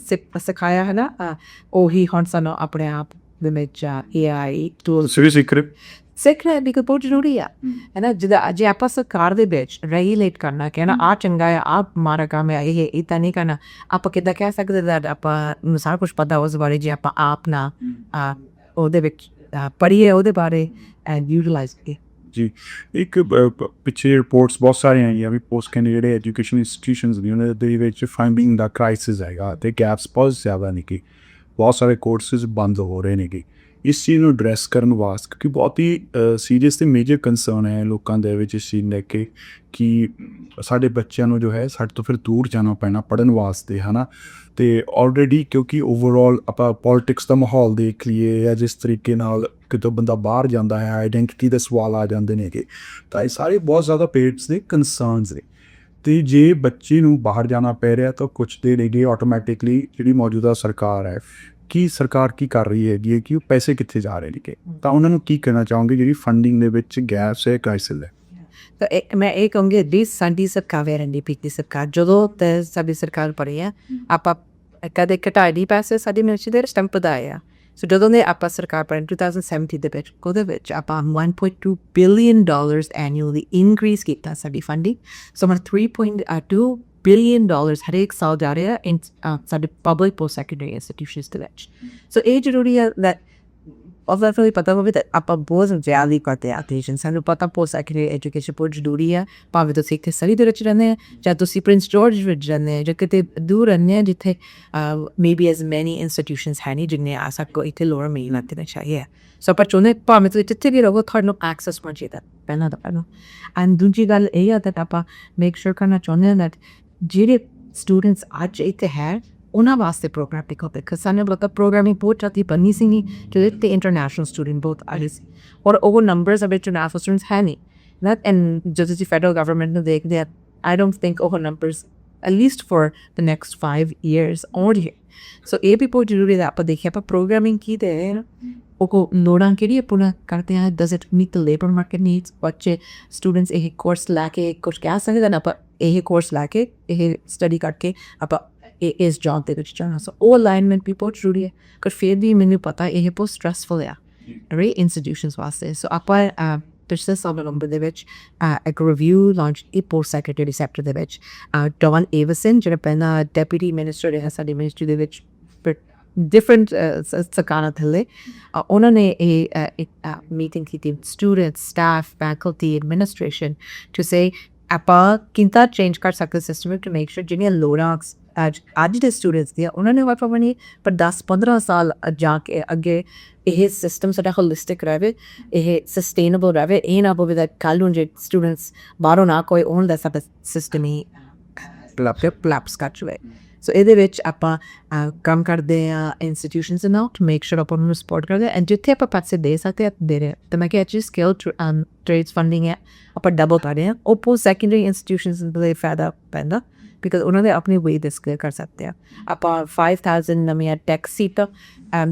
Speaker 2: ਸਿਖਾਇਆ ਹੈ ਨਾ ਉਹੀ ਹੁਣ ਸਾਨੂੰ ਆਪਣੇ ਆਪ ਦੇ ਵਿੱਚ AI ਟੂਲ
Speaker 1: ਤੁਸੀਂ ਵੀ ਸਿੱਖ ਰਹੇ
Speaker 2: ਸਿੱਖਣਾ ਬਿਕਾਜ਼ ਬਹੁਤ ਜ਼ਰੂਰੀ ਆ ਹੈ ਨਾ ਜਿੱਦਾਂ ਜੇ ਆਪਾਂ ਸਰਕਾਰ ਦੇ ਵਿੱਚ ਰੈਗੂਲੇਟ ਕਰਨਾ ਕਹਿਣਾ ਆਹ ਚੰਗਾ ਆ ਆਹ ਮਾੜਾ ਕੰਮ ਹੈ ਇਹ ਇੱਦਾਂ ਨਹੀਂ ਕਰਨਾ ਆਪਾਂ ਕਿੱਦਾਂ ਕਹਿ ਸਕਦੇ that ਆਪਾਂ ਨੂੰ ਸਾਰਾ ਕੁਛ ਪਤਾ ਉਸ ਬਾਰੇ ਜੇ ਆਪਾਂ ਆਪ ਨਾ ਉਹਦੇ ਵਿੱਚ ਪੜ੍ਹੀਏ ਉਹਦੇ ਬਾਰੇ ਐਂਡ ਯੂਟੀਲਾਈਜ਼ ਕਰੀਏ
Speaker 1: ਜੀ ਇੱਕ ਪਿੱਛੇ ਰਿਪੋਰਟਸ ਬਹੁਤ ਸਾਰੀਆਂ ਆਈਆਂ ਵੀ ਪੋਸਟ ਕਹਿੰਦੇ ਜਿਹੜੇ ਐਜੂਕੇਸ਼ਨ ਇੰਸਟੀਟਿਊਸ਼ਨਸ ਨੇ ਉਹਨਾਂ ਦੇ ਵਿੱਚ ਫੰਡਿੰਗ ਦਾ ਕ੍ਰਾਈਸਿਸ ਹੈਗਾ ਅਤੇ ਗੈਪਸ ਬਹੁਤ ਜ਼ਿਆਦਾ ਨੇ ਕਿ ਬਹੁਤ ਸਾਰੇ ਕੋਰਸਿਸ ਬੰਦ ਹੋ ਰਹੇ ਨੇਗੇ ਇਸ ਚੀਜ਼ ਨੂੰ ਐਡਰੈਸ ਕਰਨ ਵਾਸਤੇ ਕਿਉਂਕਿ ਬਹੁਤ ਹੀ ਸੀਰੀਅਸ ਅਤੇ ਮੇਜਰ ਕੰਸਰਨ ਹੈ ਲੋਕਾਂ ਦੇ ਵਿੱਚ ਇਸ ਚੀਜ਼ ਲੈ ਕੇ ਕਿ ਸਾਡੇ ਬੱਚਿਆਂ ਨੂੰ ਜੋ ਹੈ ਸਾਡੇ ਤੋਂ ਫਿਰ ਦੂਰ ਜਾਣਾ ਪੈਣਾ ਪੜ੍ਹਨ ਵਾਸਤੇ ਹੈ ਨਾ ਅਤੇ ਆਲਰੇਡੀ ਕਿਉਂਕਿ ਓਵਰਆਲ ਆਪਾਂ ਪੋਲੀਟਿਕਸ ਦਾ ਮਾਹੌਲ ਦੇਖ ਲਈਏ ਜਾਂ ਜਿਸ ਤਰੀਕੇ ਨਾਲ ਕਿਤੋਂ ਬੰਦਾ ਬਾਹਰ ਜਾਂਦਾ ਹੈ ਆਈਡੈਂਟਿਟੀ ਦੇ ਸਵਾਲ ਆ ਜਾਂਦੇ ਨੇਗੇ ਤਾਂ ਇਹ ਸਾਰੇ ਬਹੁਤ ਜ਼ਿਆਦਾ ਪੇਰੈਂਟਸ ਦੇ ਕੰਸਰਨਸ ਨੇ ਅਤੇ ਜੇ ਬੱਚੇ ਨੂੰ ਬਾਹਰ ਜਾਣਾ ਪੈ ਰਿਹਾ ਤਾਂ ਕੁਛ ਦੇ ਨੇਗੇ ਆਟੋਮੈਟਿਕਲੀ ਜਿਹੜੀ ਮੌਜੂਦਾ ਸਰਕਾਰ ਹੈ ਕੀ ਸਰਕਾਰ ਕੀ ਕਰ ਰਹੀ ਹੈਗੀ ਹੈ ਕਿ ਉਹ ਪੈਸੇ ਕਿੱਥੇ ਜਾ ਰਹੇ ਨੇਗੇ ਤਾਂ ਉਹਨਾਂ ਨੂੰ ਕੀ ਕਹਿਣਾ ਚਾਹੋਗੇ ਜਿਹੜੀ ਫੰਡਿੰਗ ਦੇ ਵਿੱਚ ਗੈਪਸ ਹੈ ਕ੍ਰਾਈਸਿਸ ਹੈ
Speaker 2: ਤਾਂ ਮੈਂ ਇਹ ਕਹੂੰਗੀ ਦੀ ਸਾਡੀ ਸਰਕਾਰ NDP ਦੀ ਸਰਕਾਰ ਜਦੋਂ ਤੇ ਸਾਡੀ ਸਰਕਾਰ ਬਣੀ ਆ ਆਪਾਂ ਕਦੇ ਘਟਾਏ ਨਹੀਂ ਪੈਸੇ ਸਾਡੀ ਮਿਨਿਸਟਰੀ ਦੇ ਸਟੈਂਪ ਵਧਾਏ ਆ ਸੋ ਜਦੋਂ ਦੇ ਆਪਾਂ ਸਰਕਾਰ ਬਣੀ 2017 ਦੇ ਵਿੱਚ ਉਹਦੇ ਵਿੱਚ ਆਪਾਂ $1.2 billion ਐਨੂਅਲੀ ਇਨਕਰੀਜ਼ ਕੀਤਾ ਸਾਡੀ ਫੰਡਿੰਗ ਸੋ ਮੈਂ $3.2 billion ਹਰੇਕ ਸਾਲ ਜਾ ਰਿਹਾ ਇਨ ਸਾਡੇ ਪਬਲਿਕ ਪੋਸਟ ਸੈਕੰਡਰੀ ਇੰਸਟੀਟਿਊਸ਼ਨਸ ਦੇ ਵਿੱਚ ਸੋ ਇਹ ਜ਼ਰੂਰੀ ਹੈ that obviously ਪਤਾ ਹੋਵੇ that ਆਪਾਂ ਬਹੁਤ ਜ਼ਿਆਦਾ ਕਰਦੇ ਆ ਟੀਚਿੰਗ ਸਾਨੂੰ ਪਤਾ ਪੋਸਟ ਸੈਕੰਡਰੀ ਐਜੂਕੇਸ਼ਨ ਬਹੁਤ ਜ਼ਰੂਰੀ ਹੈ ਭਾਵੇਂ ਤੁਸੀਂ ਇੱਥੇ ਸਰੀ ਦੇ ਵਿੱਚ ਰਹਿੰਦੇ ਆ ਜਾਂ ਤੁਸੀਂ ਪ੍ਰਿੰਸ ਜਾਰਜ ਵਿੱਚ ਰਹਿੰਦੇ ਆ ਜਾਂ ਕਿਤੇ ਦੂਰ ਰਹਿੰਦੇ ਆ ਜਿੱਥੇ ਮੇਬੀ ਐਜ਼ ਮੈਨੀ ਇੰਸਟੀਟਿਊਸ਼ਨਸ ਹੈ ਨਹੀਂ ਜਿੰਨੇ ਆ ਸਕੋ ਇੱਥੇ ਲੋੜ ਮਿਲਣਾ ਤੇ ਚਾਹੀਏ ਸੋ ਆਪਾਂ ਚਾਹੁੰਦੇ ਭਾਵੇਂ ਤੁਸੀਂ ਜਿੱਥੇ ਵੀ ਰਹੋ ਤੁਹਾਨੂੰ ਐਕਸੈਸ ਹੋਣਾ ਚਾਹੀਦਾ ਪਹਿਲਾਂ ਤਾਂ ਪਹਿਲਾਂ ਐਂਡ ਦੂਜੀ ਗੱਲ ਇਹ ਆ that ਆਪਾਂ ਮੇਕ ਸ਼ੋਰ ਕਰਨਾ ਚਾਹੁੰਦੇ ਹਾਂ that ਜਿਹੜੇ ਸਟੂਡੈਂਟਸ ਅੱਜ ਇੱਥੇ ਹੈ ਉਹਨਾਂ ਵਾਸਤੇ ਪ੍ਰੋਗਰਾਮ ਪਿਕ ਅਪ ਬਿਕਾਜ਼ ਸਾਨੂੰ ਪਤਾ ਪ੍ਰੋਗਰਾਮਿੰਗ ਬਹੁਤ ਜ਼ਿਆਦਾ ਬਣੀ ਸੀ ਨਹੀਂ ਜਿਹਦੇ 'ਤੇ ਇੰਟਰਨੈਸ਼ਨਲ ਸਟੂਡੈਂਟ ਬਹੁਤ ਆ ਰਹੇ ਸੀ ਔਰ ਉਹ ਨੰਬਰਸ ਅਬ ਇੰਟਰਨੈਸ਼ਨਲ ਸਟੂਡੈਂਟਸ ਹੈ ਨਹੀਂ that and ਜਦੋਂ ਤੁਸੀਂ ਫੈਡਰਲ ਗਵਰਨਮੈਂਟ ਨੂੰ ਦੇਖਦੇ ਆ ਆਈ ਡੋਂਟ ਥਿੰਕ ਉਹ numbers at least for the next 5 years on here so ਇਹ ਵੀ ਬਹੁਤ ਜ਼ਰੂਰੀ ਹੈ ਆਪਾਂ ਦੇਖੀਏ ਆਪਾਂ ਪ੍ਰੋਗਰਾਮਿੰਗ ਕੀ ਦੇ ਉਹ ਲੋੜਾਂ ਕਿਹੜੀ ਪੂਰਾ ਕਰਦੇ ਆ does it meet the labor market needs ਬੱਚੇ ਸਟੂਡੈਂਟਸ ਇਹ ਕੋਰਸ ਲੈ ਕੇ ਕੁਝ ਕਹਿ ਸਕਦੇ ਨਾ ਆਪਾਂ ਇਹ ਕੋਰਸ ਲੈ ਕੇ ਇਹ ਸਟੱਡੀ ਕਰਕੇ ਆਪਾਂ ਇਸ ਜੌਬ ਦੇ ਵਿੱਚ ਜਾਣਾ ਸੋ ਉਹ ਅਲਾਈਨਮੈਂਟ ਵੀ ਬਹੁਤ ਜ਼ਰੂਰੀ ਹੈ ਪਰ ਫਿਰ ਵੀ ਮੈਨੂੰ ਪਤਾ ਇਹ ਬਹੁਤ ਸਟ੍ਰੈਸਫੁਲ ਆ ਰਾਈਟ ਇੰਸਟੀਟਿਊਸ਼ਨਸ ਵਾਸਤੇ ਸੋ ਆਪਾਂ ਪਿਛਲੇ ਸਾਲ ਨਵੰਬਰ ਦੇ ਵਿੱਚ ਇੱਕ ਰਿਵਿਊ ਲਾਂਚ ਇਹ ਪੋਸਟ ਸੈਕਟਰੀ ਸੈਕਟਰ ਦੇ ਵਿੱਚ ਡੌਨ ਏਵਰਸਨ ਜਿਹੜਾ ਪਹਿਲਾਂ ਡੈਪੂਟੀ ਮਿਨਿਸਟਰ ਹੈ ਸਾਡੀ ਮਿਨਿਸਟਰੀ ਦੇ ਵਿੱਚ different ਸਰਕਾਰਾਂ ਥੱਲੇ ਉਹਨਾਂ ਨੇ ਇਹ ਮੀਟਿੰਗ ਕੀਤੀ students staff faculty administration to say ਆਪਾਂ ਕਿੰਨਾ ਚੇਂਜ ਕਰ ਸਕਦੇ ਸਿਸਟਮ ਟੂ ਮੇਕ ਸ਼ੋਰ ਜਿਹੜੀਆਂ ਲੋੜਾਂ ਅੱਜ ਦੇ ਸਟੂਡੈਂਟਸ ਦੀਆਂ ਉਹਨਾਂ ਨੇ ਵਾਪਸ ਬਣੀ ਪਰ 10-15 ਸਾਲ ਜਾ ਕੇ ਅੱਗੇ ਇਹ ਸਿਸਟਮ ਸਾਡਾ ਹੋਲਿਸਟਿਕ ਰਹੇ ਇਹ ਸਸਟੇਨੇਬਲ ਰਹੇ ਇਹ ਨਾ ਹੋਵੇ that ਕੱਲ੍ਹ ਨੂੰ ਜੇ ਸਟੂਡੈਂਟਸ ਬਾਹਰੋਂ ਨਾ ਕੋਈ ਉਹਨਾਂ ਦਾ ਸਾਡਾ ਸਿਸਟਮ ਹੀ ਪਲੈਪਸ ਕਰ ਜਾਵੇ ਸੋ ਇਹਦੇ ਵਿੱਚ ਆਪਾਂ ਕੰਮ ਕਰਦੇ ਹਾਂ ਇੰਸਟੀਟਿਊਸ਼ਨਸ ਨਾਲ ਟੂ ਮੇਕ ਸ਼ੋਰ ਆਪਾਂ ਉਹਨੂੰ ਸਪੋਰਟ ਕਰਦੇ ਐਂਡ ਜਿੱਥੇ ਆਪਾਂ ਪੈਸੇ ਦੇ ਸਕਦੇ ਹਾਂ ਦੇ ਰਹੇ ਤਾਂ ਮੈਂ ਕਿਹਾ ਐਚ ਸਕਿੱਲ ਟ੍ਰੇਡਸ ਫੰਡਿੰਗ ਹੈ ਆਪਾਂ ਡਬਲ ਕਰ ਰਹੇ ਹਾਂ ਉਹ ਪੋਸਟ ਸੈਕੰਡਰੀ ਇੰਸਟੀਟਿਊਸ਼ਨਸ ਦੇ ਫਾਇਦਾ ਪੈਂਦਾ ਬਿਕਾਜ਼ ਉਹਨਾਂ ਦੇ ਆਪਣੇ ਵੇ ਦੇ ਸਕੇਲ ਕਰ ਸਕਦੇ ਆ ਆਪਾਂ 5000 ਨਵੀਆਂ ਟੈਕ ਸੀਟਾਂ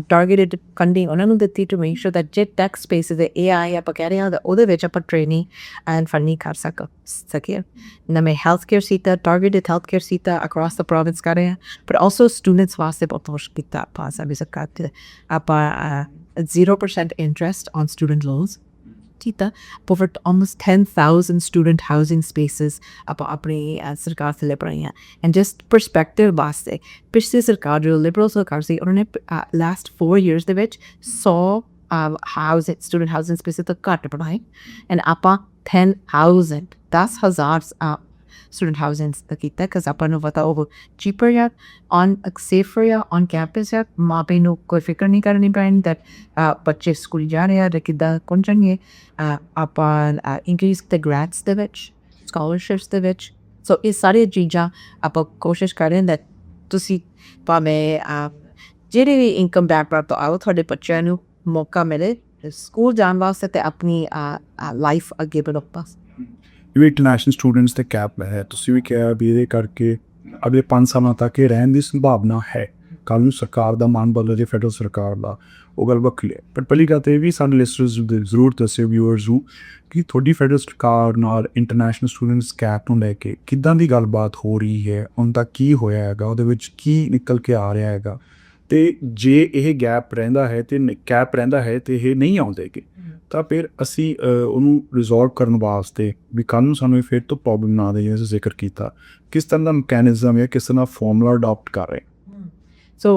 Speaker 2: ਟਾਰਗੇਟਡ ਫੰਡਿੰਗ ਉਹਨਾਂ ਨੂੰ ਦਿੱਤੀ ਟੂ ਮੇਕ ਸ਼ੋਰ that ਜੇ ਟੈਕ ਸਪੇਸ ਦੇ AI ਆਪਾਂ ਕਹਿ ਰਹੇ ਹਾਂ ਉਹਦੇ ਵਿੱਚ ਆਪਾਂ ਟ੍ਰੇਨਿੰਗ ਐਂਡ ਫੰਡਿੰਗ ਕਰ ਸਕੀਏ ਨਵੇਂ ਹੈਲਥ ਕੇਅਰ ਸੀਟਾਂ ਟਾਰਗੇਟਡ ਹੈਲਥ ਕੇਅਰ ਸੀਟਾਂ ਅਕ੍ਰੋਸ ਦ ਪ੍ਰੋਵਿੰਸ ਕਰ ਰਹੇ ਹਾਂ ਬਟ ਆਲਸੋ ਸਟੂਡੈਂਟਸ ਵਾਸਤੇ ਬਹੁਤ ਮੁਸ਼ਕਿਲ ਕੀਤਾ ਆਪਾਂ ਸਾਡੀ ਸਰਕਾਰ ਤੇ ਆਪਾਂ 0% ਇੰਟਰਸਟ ਔਨ ਸਟੂਡੈਂਟ ਲੋਨਸ ਕੀਤਾ over almost 10,000 student housing spaces ਆਪਾਂ ਆਪਣੀ ਸਰਕਾਰ ਥੱਲੇ ਬਣਾਈਆਂ ਐਂਡ ਜਸਟ ਪਰਸਪੈਕਟਿਵ ਵਾਸਤੇ ਪਿਛਲੀ ਸਰਕਾਰ ਜੋ ਲਿਬਰਲ ਸਰਕਾਰ ਸੀ ਉਹਨਾਂ ਨੇ ਲਾਸਟ 4 years ਦੇ ਵਿੱਚ 100 student housing spaces ਤੋਂ ਘੱਟ ਬਣਾਏ ਐਂਡ ਆਪਾਂ 10,000 student housing ਦਾ ਕੀਤਾ because ਆਪਾਂ ਨੂੰ ਪਤਾ ਉਹ cheaper ਆ on safer ਆ on campus ਆ ਮਾਪੇ ਨੂੰ ਕੋਈ ਫਿਕਰ ਨਹੀਂ ਕਰਨੀ ਪੈਣੀ that ਬੱਚੇ ਸਕੂਲ ਜਾ ਰਹੇ ਆ ਕਿੱਦਾਂ ਪਹੁੰਚਣਗੇ ਆਪਾਂ increase the grants ਦੇ ਵਿੱਚ scholarships ਦੇ ਵਿੱਚ ਸੋ ਇਹ ਸਾਰੀਆਂ ਚੀਜ਼ਾਂ ਆਪਾਂ ਕੋਸ਼ਿਸ਼ ਕਰ ਰਹੇ ਹਾਂ that ਤੁਸੀਂ ਭਾਵੇਂ ਜਿਹੜੇ ਵੀ ਇਨਕਮ ਬੈਕਗਰਾਉਂਡ ਤੋਂ ਆਓ ਤੁਹਾਡੇ ਬੱਚਿਆਂ ਨੂੰ ਮੌਕਾ ਮਿਲੇ ਸਕੂਲ ਜਾਣ ਵਾਸਤੇ ਅਤੇ ਆਪਣੀ ਲਾਈਫ ਅੱਗੇ ਵਧਾਉਣ ਵਾਸਤੇ
Speaker 1: ਜਿਵੇਂ ਇੰਟਰਨੈਸ਼ਨਲ ਸਟੂਡੈਂਟਸ 'ਤੇ ਕੈਪ ਹੈ, ਤੁਸੀਂ ਵੀ ਕਿਹਾ ਵੀ ਇਹਦੇ ਕਰਕੇ ਅਗਲੇ 5 ਸਾਲਾਂ ਤੱਕ ਇਹ ਰਹਿਣ ਦੀ ਸੰਭਾਵਨਾ ਹੈ। ਕੱਲ੍ਹ ਨੂੰ ਸਰਕਾਰ ਦਾ ਮਨ ਬਦਲ ਜੇ, ਫੈਡਰਲ ਸਰਕਾਰ ਦਾ, ਉਹ ਗੱਲ ਵੱਖਰੀ ਹੈ। ਪਰ ਪਹਿਲੀ ਗੱਲ ਤਾਂ ਇਹ ਵੀ ਸਾਡੇ ਲਿਸਨਰਸ ਨੂੰ ਜ਼ਰੂਰ ਦੱਸਿਓ, ਵਿਊਅਰਸ ਨੂੰ, ਕਿ ਤੁਹਾਡੀ ਫੈਡਰਲ ਸਰਕਾਰ ਨਾਲ ਇੰਟਰਨੈਸ਼ਨਲ ਸਟੂਡੈਂਟਸ ਕੈਪ ਨੂੰ ਲੈ ਕੇ ਕਿੱਦਾਂ ਦੀ ਗੱਲਬਾਤ ਹੋ ਰਹੀ ਹੈ, ਹੁਣ ਤੱਕ ਕੀ ਹੋਇਆ ਹੈਗਾ, ਉਹਦੇ ਵਿੱਚ ਕੀ ਨਿਕਲ ਕੇ ਆ ਰਿਹਾ ਹੈਗਾ, ਅਤੇ ਜੇ ਇਹ ਗੈਪ ਰਹਿੰਦਾ ਹੈ ਅਤੇ ਕੈਪ ਰਹਿੰਦਾ ਹੈ ਅਤੇ ਇਹ ਨਹੀਂ ਆਉਂਦੇਗੇ, ਤਾਂ ਫਿਰ ਅਸੀਂ ਉਹਨੂੰ ਰਿਜ਼ੋਲਵ ਕਰਨ ਵਾਸਤੇ ਵੀ ਕੱਲ੍ਹ ਨੂੰ ਸਾਨੂੰ ਇਹ ਫਿਰ ਤੋਂ ਪ੍ਰੋਬਲਮ ਨਾ ਆਵੇ, ਜਿਵੇਂ ਅਸੀਂ ਜ਼ਿਕਰ ਕੀਤਾ, ਕਿਸ ਤਰ੍ਹਾਂ ਦਾ ਮਕੈਨਿਜ਼ਮ ਜਾਂ ਕਿਸ ਤਰ੍ਹਾਂ ਦਾ ਫਾਰਮੂਲਾ ਅਡੋਪਟ ਕਰ ਰਹੇ।
Speaker 2: So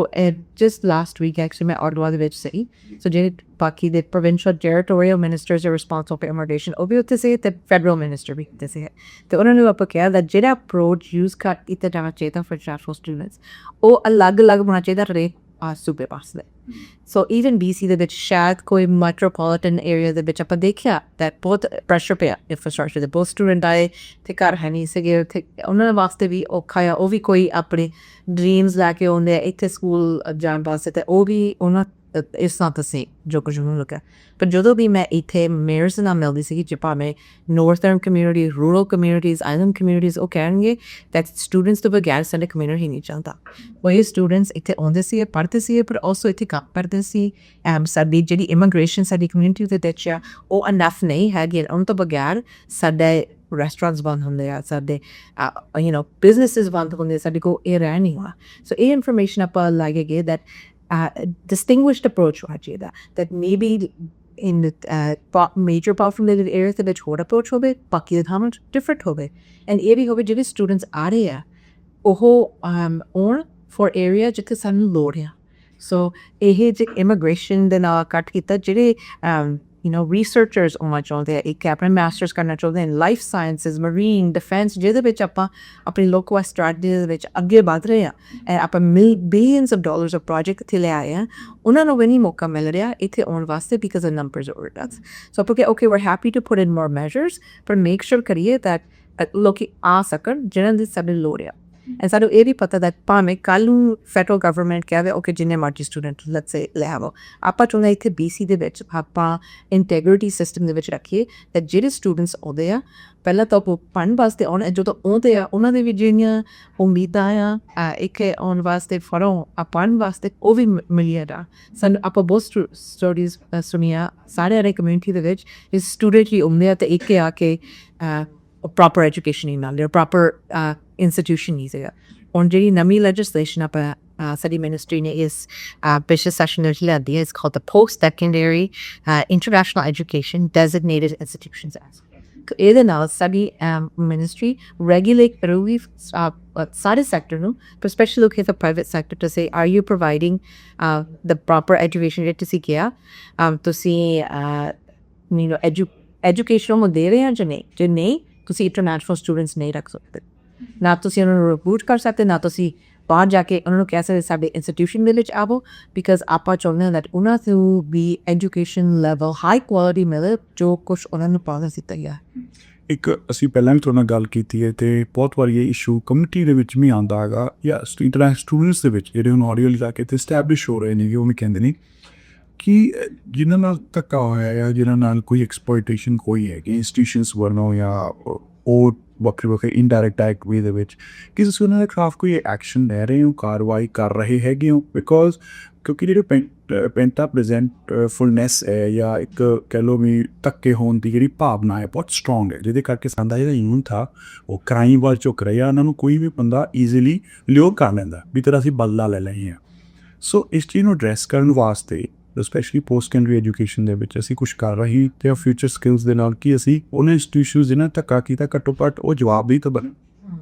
Speaker 2: just last week, actually, ਮੈਂ Ottawa ਦੇ ਵਿੱਚ ਸੀ। ਸੋ ਜਿਹੜੇ ਬਾਕੀ ਦੇ provincial territorial ministers are responsible for immigration, ਉਹ ਵੀ ਉੱਥੇ ਸੀ ਅਤੇ federal minister ਵੀ ਉੱਥੇ ਸੀ। ਅਤੇ ਉਹਨਾਂ ਨੂੰ ਆਪਾਂ ਕਿਹਾ that ਜਿਹੜਾ approach use ਕੀਤਾ ਜਾਣਾ ਚਾਹੀਦਾ for international students, ਉਹ ਅਲੱਗ-ਅਲੱਗ ਹੋਣਾ ਚਾਹੀਦਾ ਹਰੇਕ ਸੂਬੇ ਵਾਸਤੇ। ਸੋ ਈਵਨ BC ਦੇ ਵਿੱਚ ਸ਼ਾਇਦ ਕੋਈ ਮੈਟਰੋਪੋਲੀਟਨ ਏਰੀਆ ਦੇ ਵਿੱਚ ਆਪਾਂ ਦੇਖਿਆ that ਬਹੁਤ ਪ੍ਰੈਸ਼ਰ ਪਿਆ ਇੰਫਰਾਸਟਰਕਚਰ ਦੇ, ਬਹੁਤ ਸਟੂਡੈਂਟ ਆਏ ਅਤੇ ਘਰ ਹੈ ਨਹੀਂ ਸੀਗੇ ਉੱਥੇ, ਉਹਨਾਂ ਵਾਸਤੇ ਵੀ ਔਖਾ ਆ। ਉਹ ਵੀ ਕੋਈ ਆਪਣੇ ਡਰੀਮਸ ਲੈ ਕੇ ਆਉਂਦੇ ਆ ਇੱਥੇ ਸਕੂਲ ਜਾਣ ਵਾਸਤੇ, ਅਤੇ ਉਹ ਵੀ ਉਹਨਾਂ ਇਸ ਤਰ੍ਹਾਂ ਤਾਂ ਸੀ ਜੋ ਕੁਝ ਉਹਨੂੰ ਲੱਗਾ। ਪਰ ਜਦੋਂ ਵੀ ਮੈਂ ਇੱਥੇ ਮੇਅਰਸ ਨਾਲ ਮਿਲਦੀ ਸੀਗੀ, ਜੇ ਭਾਵੇਂ northern community, rural communities, island communities, ਉਹ ਕਹਿਣਗੇ that ਸਟੂਡੈਂਟਸ ਤੋਂ ਬਗੈਰ ਸਾਡੇ ਕਮਿਊਨਿਟੀ ਨਹੀਂ ਚੱਲਦਾ। ਉਹ ਇਹ ਸਟੂਡੈਂਟਸ ਇੱਥੇ ਆਉਂਦੇ ਸੀ, ਪੜ੍ਹਦੇ ਸੀ, ਪਰ ਆਲਸੋ ਇੱਥੇ ਕੰਮ ਕਰਦੇ ਸੀ। ਸਾਡੀ ਜਿਹੜੀ ਇਮੀਗ੍ਰੇਸ਼ਨ ਸਾਡੀ ਕਮਿਊਨਿਟੀ ਦੇ ਵਿੱਚ ਆ, ਉਹ ਅਨਫ ਨਹੀਂ ਹੈਗੀ। ਉਹਨਾਂ ਤੋਂ ਬਗੈਰ ਸਾਡੇ ਰੈਸਟੋਰੈਂਟਸ ਬੰਦ ਹੁੰਦੇ ਆ, ਸਾਡੇ ਬਿਜ਼ਨਸਿਸ ਬੰਦ ਹੁੰਦੇ, ਸਾਡੇ ਕੋਲ ਇਹ ਰਹਿ ਨਹੀਂ ਹੋਣਾ। ਸੋ ਇਹ ਇਨਫੋਰਮੇਸ਼ਨ ਆਪਾਂ ਲੱਗੇਗੀ that distinguished approach ਹੋਣਾ ਚਾਹੀਦਾ, that maybe in the major populated areas ਦੇ ਵਿੱਚ ਹੋਰ approach ਹੋਵੇ, ਬਾਕੀ ਦੇ ਥਾਵਾਂ 'ਚ different ਹੋਵੇ। ਐਂਡ ਇਹ ਵੀ ਹੋਵੇ ਜਿਹੜੇ ਸਟੂਡੈਂਟਸ ਆ ਰਹੇ ਆ ਉਹ ਆਉਣ for area ਜਿੱਥੇ ਸਾਨੂੰ ਲੋੜ ਆ। ਸੋ ਇਹ ਜੇ ਇਮੀਗ੍ਰੇਸ਼ਨ ਦੇ ਨਾਲ ਕੱਟ ਕੀਤਾ, ਜਿਹੜੇ researchers ਆਉਣਾ ਚਾਹੁੰਦੇ ਆ, ਇੱਕ ਆਪਣੇ ਮਾਸਟਰਸ ਕਰਨਾ ਚਾਹੁੰਦੇ ਨੇ ਲਾਈਫ ਸਾਇੰਸਿਸ, ਮਰੀਨ, ਡਿਫੈਂਸ, ਜਿਹਦੇ ਵਿੱਚ ਆਪਾਂ ਆਪਣੀ ਲੋਕਲ ਵੈਸਟ ਸਟ੍ਰੈਟਜੀ ਦੇ ਵਿੱਚ ਅੱਗੇ ਵੱਧ ਰਹੇ ਆ, ਆਪਾਂ billions of dollars of project ਇੱਥੇ ਲੈ ਆਏ ਆ, ਉਹਨਾਂ ਨੂੰ ਵੀ ਨਹੀਂ ਮੌਕਾ ਮਿਲ ਰਿਹਾ ਇੱਥੇ ਆਉਣ ਵਾਸਤੇ because of numbers or that's so ਆਪਾਂ okay we're happy to put in more measures ਪਰ make sure ਕਰੀਏ that ਲੋਕੀ ਆ ਸਕਣ ਜਿਹਨਾਂ ਦੀ ਸਾਡੀ ਲੋੜ ਆ। ਐਂਡ ਸਾਨੂੰ ਇਹ ਵੀ ਪਤਾ that ਭਾਵੇਂ ਕੱਲ੍ਹ ਨੂੰ ਫੈਡਰਲ ਗਵਰਨਮੈਂਟ ਕਹੇ ਓਕੇ ਜਿੰਨੇ ਮਰਜ਼ੀ ਸਟੂਡੈਂਟ ਲੈਟਸ ਸੇ ਲੈ ਆਵੋ, ਆਪਾਂ ਚਾਹੁੰਦੇ ਇੱਥੇ BC ਦੇ ਵਿੱਚ ਆਪਾਂ ਇੰਟੈਗ੍ਰਿਟੀ ਸਿਸਟਮ ਦੇ ਵਿੱਚ ਰੱਖੀਏ that ਜਿਹੜੇ ਸਟੂਡੈਂਟਸ ਆਉਂਦੇ ਆ ਪਹਿਲਾਂ ਤਾਂ ਉਹ ਪੜ੍ਹਨ ਵਾਸਤੇ ਆਉਣ, ਜਦੋਂ ਆਉਂਦੇ ਆ ਉਹਨਾਂ ਦੇ ਵੀ ਜਿਹੜੀਆਂ ਉਮੀਦਾਂ ਆ ਇੱਕ ਆਉਣ ਵਾਸਤੇ ਫਰੋਂ ਪੜ੍ਹਨ ਵਾਸਤੇ ਉਹ ਵੀ ਮਿਲੀਆਂ ਦਾ। ਸਾਨੂੰ ਆਪਾਂ ਬਹੁਤ ਸਟੋਰੀਜ਼ ਸੁਣੀਆਂ ਸਾਰੇ ਕਮਿਊਨਿਟੀ ਦੇ ਵਿੱਚ ਇਸ ਸਟੂਡੈਂਟ ਹੀ ਆਉਂਦੇ ਆ ਅਤੇ ਇੱਕ ਆ ਕੇ ਪ੍ਰੋਪਰ ਐਜੂਕੇਸ਼ਨ ਨਹੀਂ ਮਿਲਦੀ, ਪ੍ਰੋਪਰ ਇੰਸਟੀਟਿਊਸ਼ਨ ਨਹੀਂ ਸੀਗਾ। ਹੁਣ ਜਿਹੜੀ ਨਵੀਂ ਲੈਜਿਸਲੇਸ਼ਨ ਆਪਾਂ ਸਾਡੀ ਮਿਨਿਸਟਰੀ ਨੇ ਇਸ ਪਿਛਲੇ ਸੈਸ਼ਨ ਵਿੱਚ ਲਿਆਂਦੀ ਹੈ, it's called the post secondary international education designated institutions act. ਇਹਦੇ ਨਾਲ ਸਾਡੀ ਮਿਨਿਸਟਰੀ ਰੈਗੂਲੇਟ ਕਰੂਗੀ ਸਾਰੇ ਸੈਕਟਰ ਨੂੰ, ਪਰ specially look at the private sector to say are you providing the proper education ਜੇ ਤੁਸੀਂ ਕਿਹਾ ਤੁਸੀਂ ਐਜੂਕੇਸ਼ਨ ਨੂੰ ਦੇ ਰਹੇ ਆ ਜਾਂ ਨਹੀਂ। ਜੇ ਨਹੀਂ ਤੁਸੀਂ ਇੰਟਰਨੈਸ਼ਨਲ ਸਟੂਡੈਂਟਸ ਨਹੀਂ ਰੱਖ ਸਕਦੇ, ਨਾ ਤੁਸੀਂ ਉਹਨਾਂ ਨੂੰ ਰਿਕਰੂਟ ਕਰ ਸਕਦੇ, ਨਾ ਤੁਸੀਂ ਬਾਹਰ ਜਾ ਕੇ ਉਹਨਾਂ ਨੂੰ ਕਹਿ ਸਕਦੇ ਸਾਡੇ ਇੰਸਟੀਟਿਊਸ਼ਨ ਦੇ ਵਿੱਚ ਆਵੋ, ਬਿਕਾਜ਼ ਆਪਾਂ ਚਾਹੁੰਦੇ ਹਾਂ that ਉਹਨਾਂ ਨੂੰ ਵੀ ਐਜੂਕੇਸ਼ਨ ਲੈਵਲ ਹਾਈ ਕੁਆਲਿਟੀ ਮਿਲੇ ਜੋ ਕੁਛ ਉਹਨਾਂ ਨੂੰ ਪਾਉਣਾ ਦਿੱਤਾ ਗਿਆ।
Speaker 1: ਇੱਕ ਅਸੀਂ ਪਹਿਲਾਂ ਵੀ ਤੁਹਾਡੇ ਨਾਲ ਗੱਲ ਕੀਤੀ ਹੈ ਅਤੇ ਬਹੁਤ ਵਾਰੀ ਇਹ ਇਸ਼ੂ ਕਮਿਊਨਿਟੀ ਦੇ ਵਿੱਚ ਵੀ ਆਉਂਦਾ ਹੈਗਾ ਜਾਂ ਇੰਟਰਨੈਸ਼ਨਲ ਸਟੂਡੈਂਟਸ ਦੇ ਵਿੱਚ ਜਿਹੜੇ ਹੁਣ ਹੌਲੀ ਹੌਲੀ ਜਾ ਕੇ ਇੱਥੇ ਸਟੈਬਲਿਸ਼ ਹੋ ਰਹੇ ਨੇ, ਉਹ ਵੀ ਕਹਿੰਦੇ ਨੇ ਕਿ ਜਿਨ੍ਹਾਂ ਨਾਲ ਧੱਕਾ ਹੋਇਆ ਜਾਂ ਜਿਨ੍ਹਾਂ ਨਾਲ ਕੋਈ ਐਕਸਪਲੋਇਟੇਸ਼ਨ ਕੋਈ ਹੈਗੀ ਇੰਸਟੀਟਿਊਸ਼ਨਸ ਵੱਲੋਂ ਜਾਂ ਉਹ ਵੱਖਰੇ ਇਨਡਾਇਰੈਕਟ ਐਕਟ ਵੇ ਦੇ ਵਿੱਚ, ਕਿ ਤੁਸੀਂ ਉਹਨਾਂ ਦੇ ਖਿਲਾਫ ਕੋਈ ਐਕਸ਼ਨ ਲੈ ਰਹੇ ਹੋ, ਕਾਰਵਾਈ ਕਰ ਰਹੇ ਹੈਗੇ ਹੋ? ਬਿਕੋਜ਼ ਕਿਉਂਕਿ ਜਿਹੜੇ ਪੈਂਟਾ ਪ੍ਰੈਜ਼ੈਂਟਫੁਲਨੈਸ ਹੈ ਜਾਂ ਇੱਕ ਕਹਿ ਲਓ ਵੀ ਧੱਕੇ ਹੋਣ ਦੀ ਜਿਹੜੀ ਭਾਵਨਾ ਹੈ ਬਹੁਤ ਸਟਰੋਂਗ ਹੈ, ਜਿਹਦੇ ਕਰਕੇ ਸਾਡਾ ਜਿਹੜਾ ਯੂਥ ਆ ਉਹ ਕ੍ਰਾਈਮ ਵੱਲ ਝੁਕ ਰਿਹਾ। ਉਹਨਾਂ ਨੂੰ ਕੋਈ ਵੀ ਬੰਦਾ ਈਜ਼ੀਲੀ ਲਿਓ ਕਰ ਲੈਂਦਾ ਵੀ ਤੇਰਾ ਅਸੀਂ ਬਦਲਾ ਲੈ ਲਏ ਹਾਂ। ਸੋ ਇਸ ਚੀਜ਼ ਨੂੰ ਐਡਰੈਸ ਕਰਨ ਵਾਸਤੇ ਸਪੈਸ਼ਲੀ ਪੋਸਟ ਸੈਕੰਡਰੀ ਐਜੂਕੇਸ਼ਨ ਦੇ ਵਿੱਚ ਅਸੀਂ ਕੁਛ ਕਰ ਰਹੀ ਅਤੇ ਫਿਊਚਰ ਸਕਿੱਲਸ ਦੇ ਨਾਲ ਕਿ ਅਸੀਂ ਉਹਨਾਂ ਇੰਸਟੀਟਿਊਸ਼ਨਸ ਜਿਹਨਾਂ ਧੱਕਾ ਕੀਤਾ ਘੱਟੋ ਘੱਟ ਉਹ ਜਵਾਬ ਵੀ ਤਾਂ ਬਣੇ।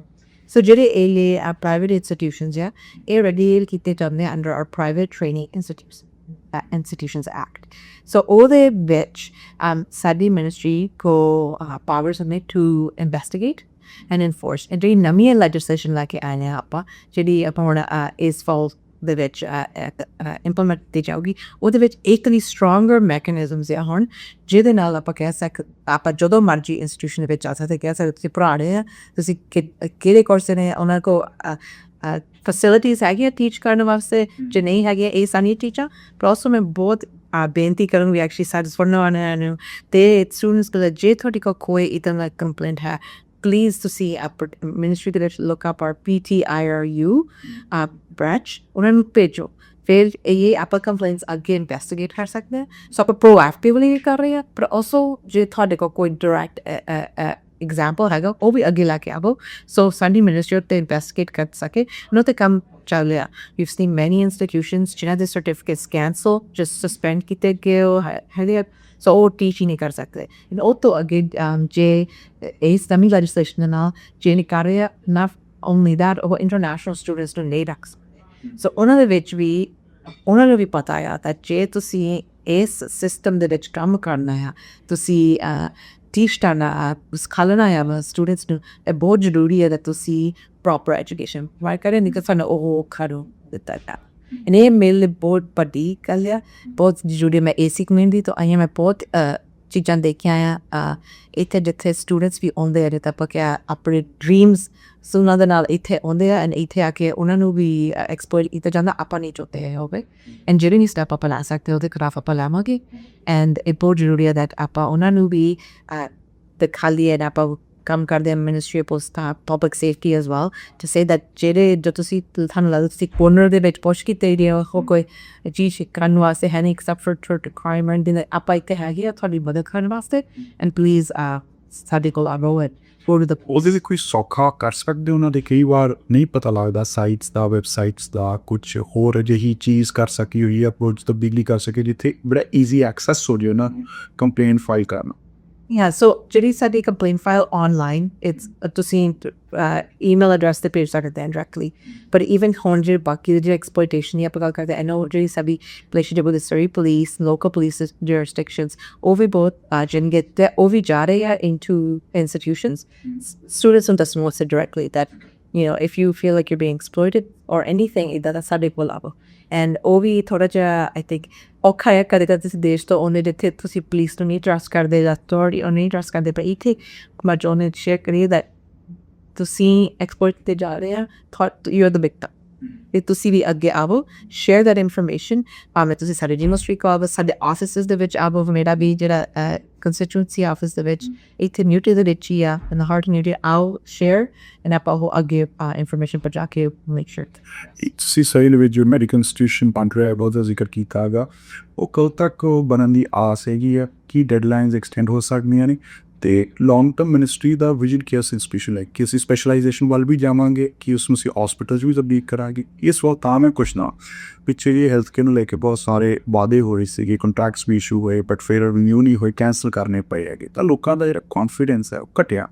Speaker 2: ਸੋ ਜਿਹੜੇ ਇਹ ਪ੍ਰਾਈਵੇਟ ਇੰਸਟੀਟਿਊਸ਼ਨਸ ਆ ਇਹ ਰੈਗੂਲੇਟ ਕੀਤੇ ਜਾਂਦੇ under our private training institutions act. So ਉਹਦੇ ਵਿੱਚ ਸਾਡੀ ਮਿਨਿਸਟਰੀ ਕੋ ਪਾਵਰਸ ਨੇ ਟੂ ਇਨਵੈਸਟੀਗੇਟ ਐਂਡ ਇਨਫੋਰਸ। ਜਿਹੜੀ ਨਵੀਂ ਲੈਜਿਸਲੇਸ਼ਨ ਲੈ ਕੇ ਆਏ ਹਾਂ ਆਪਾਂ, ਜਿਹੜੀ ਆਪਾਂ ਹੁਣ ਇਸ ਫਾਲ ਦੇ ਵਿੱਚ ਇੰਪਲੀਮੈਂਟ ਕੀਤੀ ਜਾਊਗੀ, ਉਹਦੇ ਵਿੱਚ ਇੱਕ ਦੀ ਸਟਰੋਂਗਰ ਮੈਕੈਨਿਜ਼ਮਸ ਆ ਹੁਣ ਜਿਹਦੇ ਨਾਲ ਆਪਾਂ ਕਹਿ ਆਪਾਂ ਜਦੋਂ ਮਰਜ਼ੀ ਇੰਸਟੀਟਿਊਸ਼ਨ ਦੇ ਵਿੱਚ ਆ ਸਕਦੇ, ਕਹਿ ਸਕਦੇ ਤੁਸੀਂ ਪੜ੍ਹਾ ਰਹੇ ਆ, ਤੁਸੀਂ ਕਿਹੜੇ ਕੋਰਸ ਨੇ, ਉਹਨਾਂ ਕੋਲ ਫੈਸਿਲਿਟੀਜ਼ ਹੈਗੀਆਂ ਟੀਚ ਕਰਨ ਵਾਸਤੇ, ਜੇ ਨਹੀਂ ਹੈਗੀਆਂ ਇਹ ਸਾਰੀਆਂ ਚੀਜ਼ਾਂ। ਪਰ ਆਲਸੋ ਮੈਂ ਬਹੁਤ ਬੇਨਤੀ ਕਰੂੰਗੀ ਐਕਚੁਅਲੀ ਸਾਡੇ ਸੁਣਨ ਵਾਲਿਆਂ ਨੂੰ ਤੇ ਸਟੂਡੈਂਟਸ ਕੋਲ ਜੇ ਤੁਹਾਡੇ ਕੋਲ ਕੋਈ ਇੱਦਾਂ ਦਾ ਕੰਪਲੇਂਟ ਹੈ ਪਲੀਜ਼ ਤੁਸੀਂ ਮਿਨਿਸਟਰੀ ਦੇ ਵਿੱਚ look up or PTIRU branch ਉਹਨਾਂ ਨੂੰ ਭੇਜੋ ਫਿਰ ਇਹ ਆਪਾਂ ਕੰਪਲੇਂਟਸ ਅੱਗੇ ਇਨਵੈਸਟੀਗੇਟ ਕਰ ਸਕਦੇ ਹਾਂ ਸੋ ਆਪਾਂ ਪ੍ਰੋਐਕਟਿਵਲੀ ਕਰ ਰਹੇ ਹਾਂ ਪਰ ਆਲਸੋ ਜੇ ਤੁਹਾਡੇ ਕੋਲ ਕੋਈ ਡਾਇਰੈਕਟ example ਹੈਗਾ ਉਹ ਵੀ ਅੱਗੇ ਲੈ ਕੇ ਆਵੋ ਸੋ ਸਾਡੀ ਮਿਨਿਸਟਰੀ ਉੱਤੇ ਇਨਵੈਸਟੀਗੇਟ ਕਰ ਸਕੇ ਉਹਨਾਂ 'ਤੇ ਕੰਮ ਚੱਲ ਰਿਹਾ ਯੂ ਸੀਨ ਮੈਨੀ ਇੰਸਟੀਟਿਊਸ਼ਨਸ ਜਿਨ੍ਹਾਂ ਦੇ ਸਰਟੀਫਿਕੇਟਸ ਕੈਂਸਲ ਜਸਟ ਸਸਪੈਂਡ ਕੀਤੇ ਗਏ ਹੈਗੇ ਸੋ ਉਹ ਟੀਚ ਹੀ ਨਹੀਂ ਕਰ ਸਕਦੇ ਉਹ ਤੋਂ ਅੱਗੇ ਜੇ ਇਸ ਨਵੀਂ ਲੈਜਿਸਲੇਸ਼ਨ ਦੇ ਨਾਲ ਜੇ ਨਹੀਂ ਕਰ ਰਿਹਾ ਨਾ ਓਨਲੀ ਦੈਟ ਉਹ ਇੰਟਰਨੈਸ਼ਨਲ ਸਟੂਡੈਂਟਸ ਨੂੰ ਨਹੀਂ ਰੱਖ ਸਕਦੇ ਸੋ ਉਹਨਾਂ ਦੇ ਵਿੱਚ ਵੀ ਉਹਨਾਂ ਨੂੰ ਵੀ ਪਤਾ ਆ ਤਾਂ ਜੇ ਤੁਸੀਂ ਇਸ ਸਿਸਟਮ ਦੇ ਵਿੱਚ ਕੰਮ ਕਰਨਾ ਆ ਤੁਸੀਂ ਟੀਚ ਕਰਨਾ ਸਿਖਾਉਣਾ ਆ ਸਟੂਡੈਂਟਸ ਨੂੰ ਇਹ ਬਹੁਤ ਜ਼ਰੂਰੀ ਹੈ ਕਿ ਤੁਸੀਂ ਪ੍ਰੋਪਰ ਐਜੂਕੇਸ਼ਨ ਪ੍ਰੋਵਾਈਡ ਕਰੇ ਨਹੀਂ ਤਾਂ ਸਾਨੂੰ ਉਹ ਖੜੋ ਦਿੱਤਾ ਜਾ and ਇਹ ਮੇਰੇ ਲਈ ਬਹੁਤ ਵੱਡੀ ਗੱਲ ਆ ਬਹੁਤ ਜ਼ਰੂਰੀ ਮੈਂ ਏਸੀ ਕਮਿਊਨਿਟੀ ਤੋਂ ਆਈ ਹਾਂ ਮੈਂ ਬਹੁਤ ਚੀਜ਼ਾਂ ਦੇਖੀਆਂ ਆ ਇੱਥੇ ਜਿੱਥੇ ਸਟੂਡੈਂਟਸ ਵੀ ਆਉਂਦੇ ਆ ਜਿੱਥੇ ਆਪਾਂ ਕਿਹਾ ਆਪਣੇ ਡਰੀਮਸ ਉਹਨਾਂ ਦੇ ਨਾਲ ਇੱਥੇ ਆਉਂਦੇ ਆ ਐਂਡ ਇੱਥੇ ਆ ਕੇ ਉਹਨਾਂ ਨੂੰ ਵੀ ਐਕਸਪਲੋਰ ਕੀਤਾ ਜਾਂਦਾ ਆਪਾਂ ਨਹੀਂ ਚਾਹੁੰਦੇ ਹੈ ਹੋਵੇ ਐਂਡ ਜਿਹੜੇ ਨਹੀਂ ਸਟੈਪ ਆਪਾਂ ਲੈ ਸਕਦੇ ਉਹਦੇ ਖਿਲਾਫ ਆਪਾਂ ਲਾਵਾਂਗੇ ਐਂਡ ਇਹ ਬਹੁਤ ਜ਼ਰੂਰੀ ਹੈ ਦੈਟ ਆਪਾਂ ਉਹਨਾਂ ਨੂੰ ਵੀ ਦਿਖਾਈਏ ਐਂਡ ਆਪਾਂ ਕੰਮ ਕਰਦੇ ਹਾਂ ਮਿਨਿਸਟਰੀ ਪੋਸਟਾਂ public safety as well to say that ਜਿਹੜੇ ਜੋ ਤੁਸੀਂ ਤੁਹਾਨੂੰ ਲੱਗਦਾ ਤੁਸੀਂ ਕੋਰਨਰ ਦੇ ਵਿੱਚ ਪੁੱਛ ਕੀਤੇ ਰਹੇ ਹੋ ਕੋਈ ਚੀਜ਼ ਕਰਨ ਵਾਸਤੇ ਹੈ ਨਹੀਂ ਐਕਸੈਪਟ ਫॉर ਕ੍ਰਾਈਮ ਐਂਡ ਆਪਾਂ ਇੱਥੇ ਹੈਗੇ ਆ ਤੁਹਾਡੀ ਮਦਦ ਕਰਨ ਵਾਸਤੇ ਐਂਡ ਪਲੀਜ਼ ਸਾਡੇ ਕੋਲ ਆਵੋ ਐਟ
Speaker 1: ਉਹਦੇ ਲਈ ਕੋਈ ਸੌਖਾ ਕਰ ਸਕਦੇ ਉਹਨਾਂ ਦੇ ਕਈ ਵਾਰ ਨਹੀਂ ਪਤਾ ਲੱਗਦਾ ਸਾਈਟਸ ਦਾ ਵੈਬਸਾਈਟਸ ਦਾ ਕੁਝ ਹੋਰ ਅਜਿਹੀ ਚੀਜ਼ ਕਰ ਸਕੀ ਹੋਈ ਹੈ ਕੁਝ ਤਬਦੀਲੀ ਕਰ ਸਕੇ ਜਿੱਥੇ ਬੜਾ ਈਜ਼ੀ ਐਕਸੈਸ ਹੋ ਜਾਏ ਨਾ ਕੰਪਲੇਨ ਫਾਈਲ ਕਰਨਾ
Speaker 2: Yeah, so ਜਿਹੜੀ ਸਾਡੀ ਕੰਪਲੇਂਟ ਫਾਈਲ ਆਨਲਾਈਨ ਇਟਸ ਤੁਸੀਂ ਈਮੇਲ ਐਡਰੈਸ ਤੇ ਭੇਜ ਸਕਦੇ ਹੋ ਡਾਇਰੈਕਟਲੀ ਪਰ ਇਵਨ ਹੁਣ ਜਿਹੜੇ ਬਾਕੀ ਦੇ ਜਿਹੜੇ ਐਕਸਪਲੋਇਟੇਸ਼ਨ ਦੀ ਆਪਾਂ ਗੱਲ ਕਰਦੇ ਐ ਨੋ ਜਿਹੜੀ ਸਭੀ relationship with Surrey police local police jurisdictions ਉਹ ਵੀ ਬਹੁਤ ਜਿਨਗੇ ਤੇ ਉਹ ਵੀ ਜਾ ਰਹੇ ਆ ਇਨਟੂ ਇੰਸਟੀਟਿਊਸ਼ਨਸ ਸਟੂਡੈਂਟਸ ਨੂੰ ਦੱਸਣ ਵਾਸਤੇ directly that you know if you feel like you're being exploited or anything ਇੱਦਾਂ ਦਾ ਸਾਡੇ ਕੋਲ ਆਵੋ ਐਂਡ ਉਹ ਵੀ ਥੋੜ੍ਹਾ ਜਿਹਾ ਆਈ ਥਿੰਕ ਔਖਾ ਹੈ ਕਦੇ ਕਦੇ ਤੁਸੀਂ ਦੇਸ਼ ਤੋਂ ਉਹਨੇ ਜਿੱਥੇ ਤੁਸੀਂ ਪੁਲਿਸ ਨੂੰ ਨਹੀਂ ਟਰਸਟ ਕਰਦੇ ਜਾਂ ਅਥਾਰਟੀ ਉਹ ਨਹੀਂ ਟਰਸਟ ਕਰਦੇ ਪਰ ਇੱਥੇ ਮੈਂ ਚਾਹੁੰਦੇ ਸ਼ੇਅਰ ਕਰੀਏ ਦੈਟ ਤੁਸੀਂ ਐਕਸਪੋਰਟ 'ਤੇ ਜਾ ਰਹੇ ਆ ਯੂ ਆਰ ਦ ਵਿਕਟਮ ਅਤੇ ਤੁਸੀਂ ਵੀ ਅੱਗੇ ਆਵੋ ਸ਼ੇਅਰ ਦੈਟ ਇਨਫੋਰਮੇਸ਼ਨ ਭਾਵੇਂ ਤੁਸੀਂ ਸਾਡੇ ਯੂਨੀਵਰਸਿਟੀ ਕੋਲ ਆਵੋ ਸਾਡੇ ਆਫਿਸਿਸ ਦੇ ਵਿੱਚ ਆਵੋ ਮੇਰਾ ਵੀ ਜਿਹੜਾ ਕੰਸਟੀਟਿਊਂਸੀ ਆਫਿਸ ਦੇ ਵਿੱਚ ਇੱਥੇ ਨਿਊਟਰੀ ਦੇ ਵਿੱਚ ਹੀ ਆ ਇਨ ਹਾਰਟ ਨਿਊਟਰੀ ਆਓ ਸ਼ੇਅਰ ਐਂਡ ਆਪਾਂ ਉਹ ਅੱਗੇ ਇਨਫੋਰਮੇਸ਼ਨ ਪਹੁੰਚਾ ਕੇ ਮੇਕ ਸ਼ੋਰ
Speaker 1: ਤੁਸੀਂ ਸਹੀ ਵਿੱਚ ਜੋ ਮੈਡੀਕਲ ਇੰਸਟੀਟਿਊਸ਼ਨ ਬਣ ਰਿਹਾ ਬਹੁਤ ਦਾ ਜ਼ਿਕਰ ਕੀਤਾ ਹੈਗਾ ਉਹ ਕਦੋਂ ਤੱਕ ਬਣਨ ਦੀ ਆਸ ਹੈਗੀ ਆ ਕੀ ਡੈਡਲਾਈਨਸ ਐਕਸਟੈਂਡ ਹੋ ਸਕਦੀਆਂ ਨੇ ਅਤੇ ਲੌਂਗ ਟਰਮ ਮਿਨਿਸਟਰੀ ਦਾ ਵਿਜ਼ਨ ਕੀ ਅਸੀਂ ਸਪੈਸ਼ਲ ਹੈ ਕਿ ਅਸੀਂ ਸਪੈਸ਼ਲਾਈਜੇਸ਼ਨ ਵੱਲ ਵੀ ਜਾਵਾਂਗੇ ਕਿ ਉਸ ਨੂੰ ਅਸੀਂ ਹੌਸਪੀਟਲ 'ਚ ਵੀ ਤਬਦੀਲ ਕਰਾਂਗੇ ਇਹ ਸਵਾਲ ਤਾਂ ਮੈਂ ਕੁਛ ਪਿੱਛੇ ਜੇ ਹੈਲਥ ਕੇਅਰ ਨੂੰ ਲੈ ਕੇ ਬਹੁਤ ਸਾਰੇ ਵਾਅਦੇ ਹੋ ਰਹੇ ਸੀਗੇ ਕੰਟਰੈਕਟਸ ਵੀ ਇਸ਼ੂ ਹੋਏ ਬਟ ਫਿਰ ਰਿਨਿਊ ਨਹੀਂ ਹੋਏ ਕੈਂਸਲ ਕਰਨੇ ਪਏ ਹੈਗੇ ਤਾਂ ਲੋਕਾਂ ਦਾ ਜਿਹੜਾ ਕੌਨਫੀਡੈਂਸ ਹੈ ਉਹ ਘਟਿਆ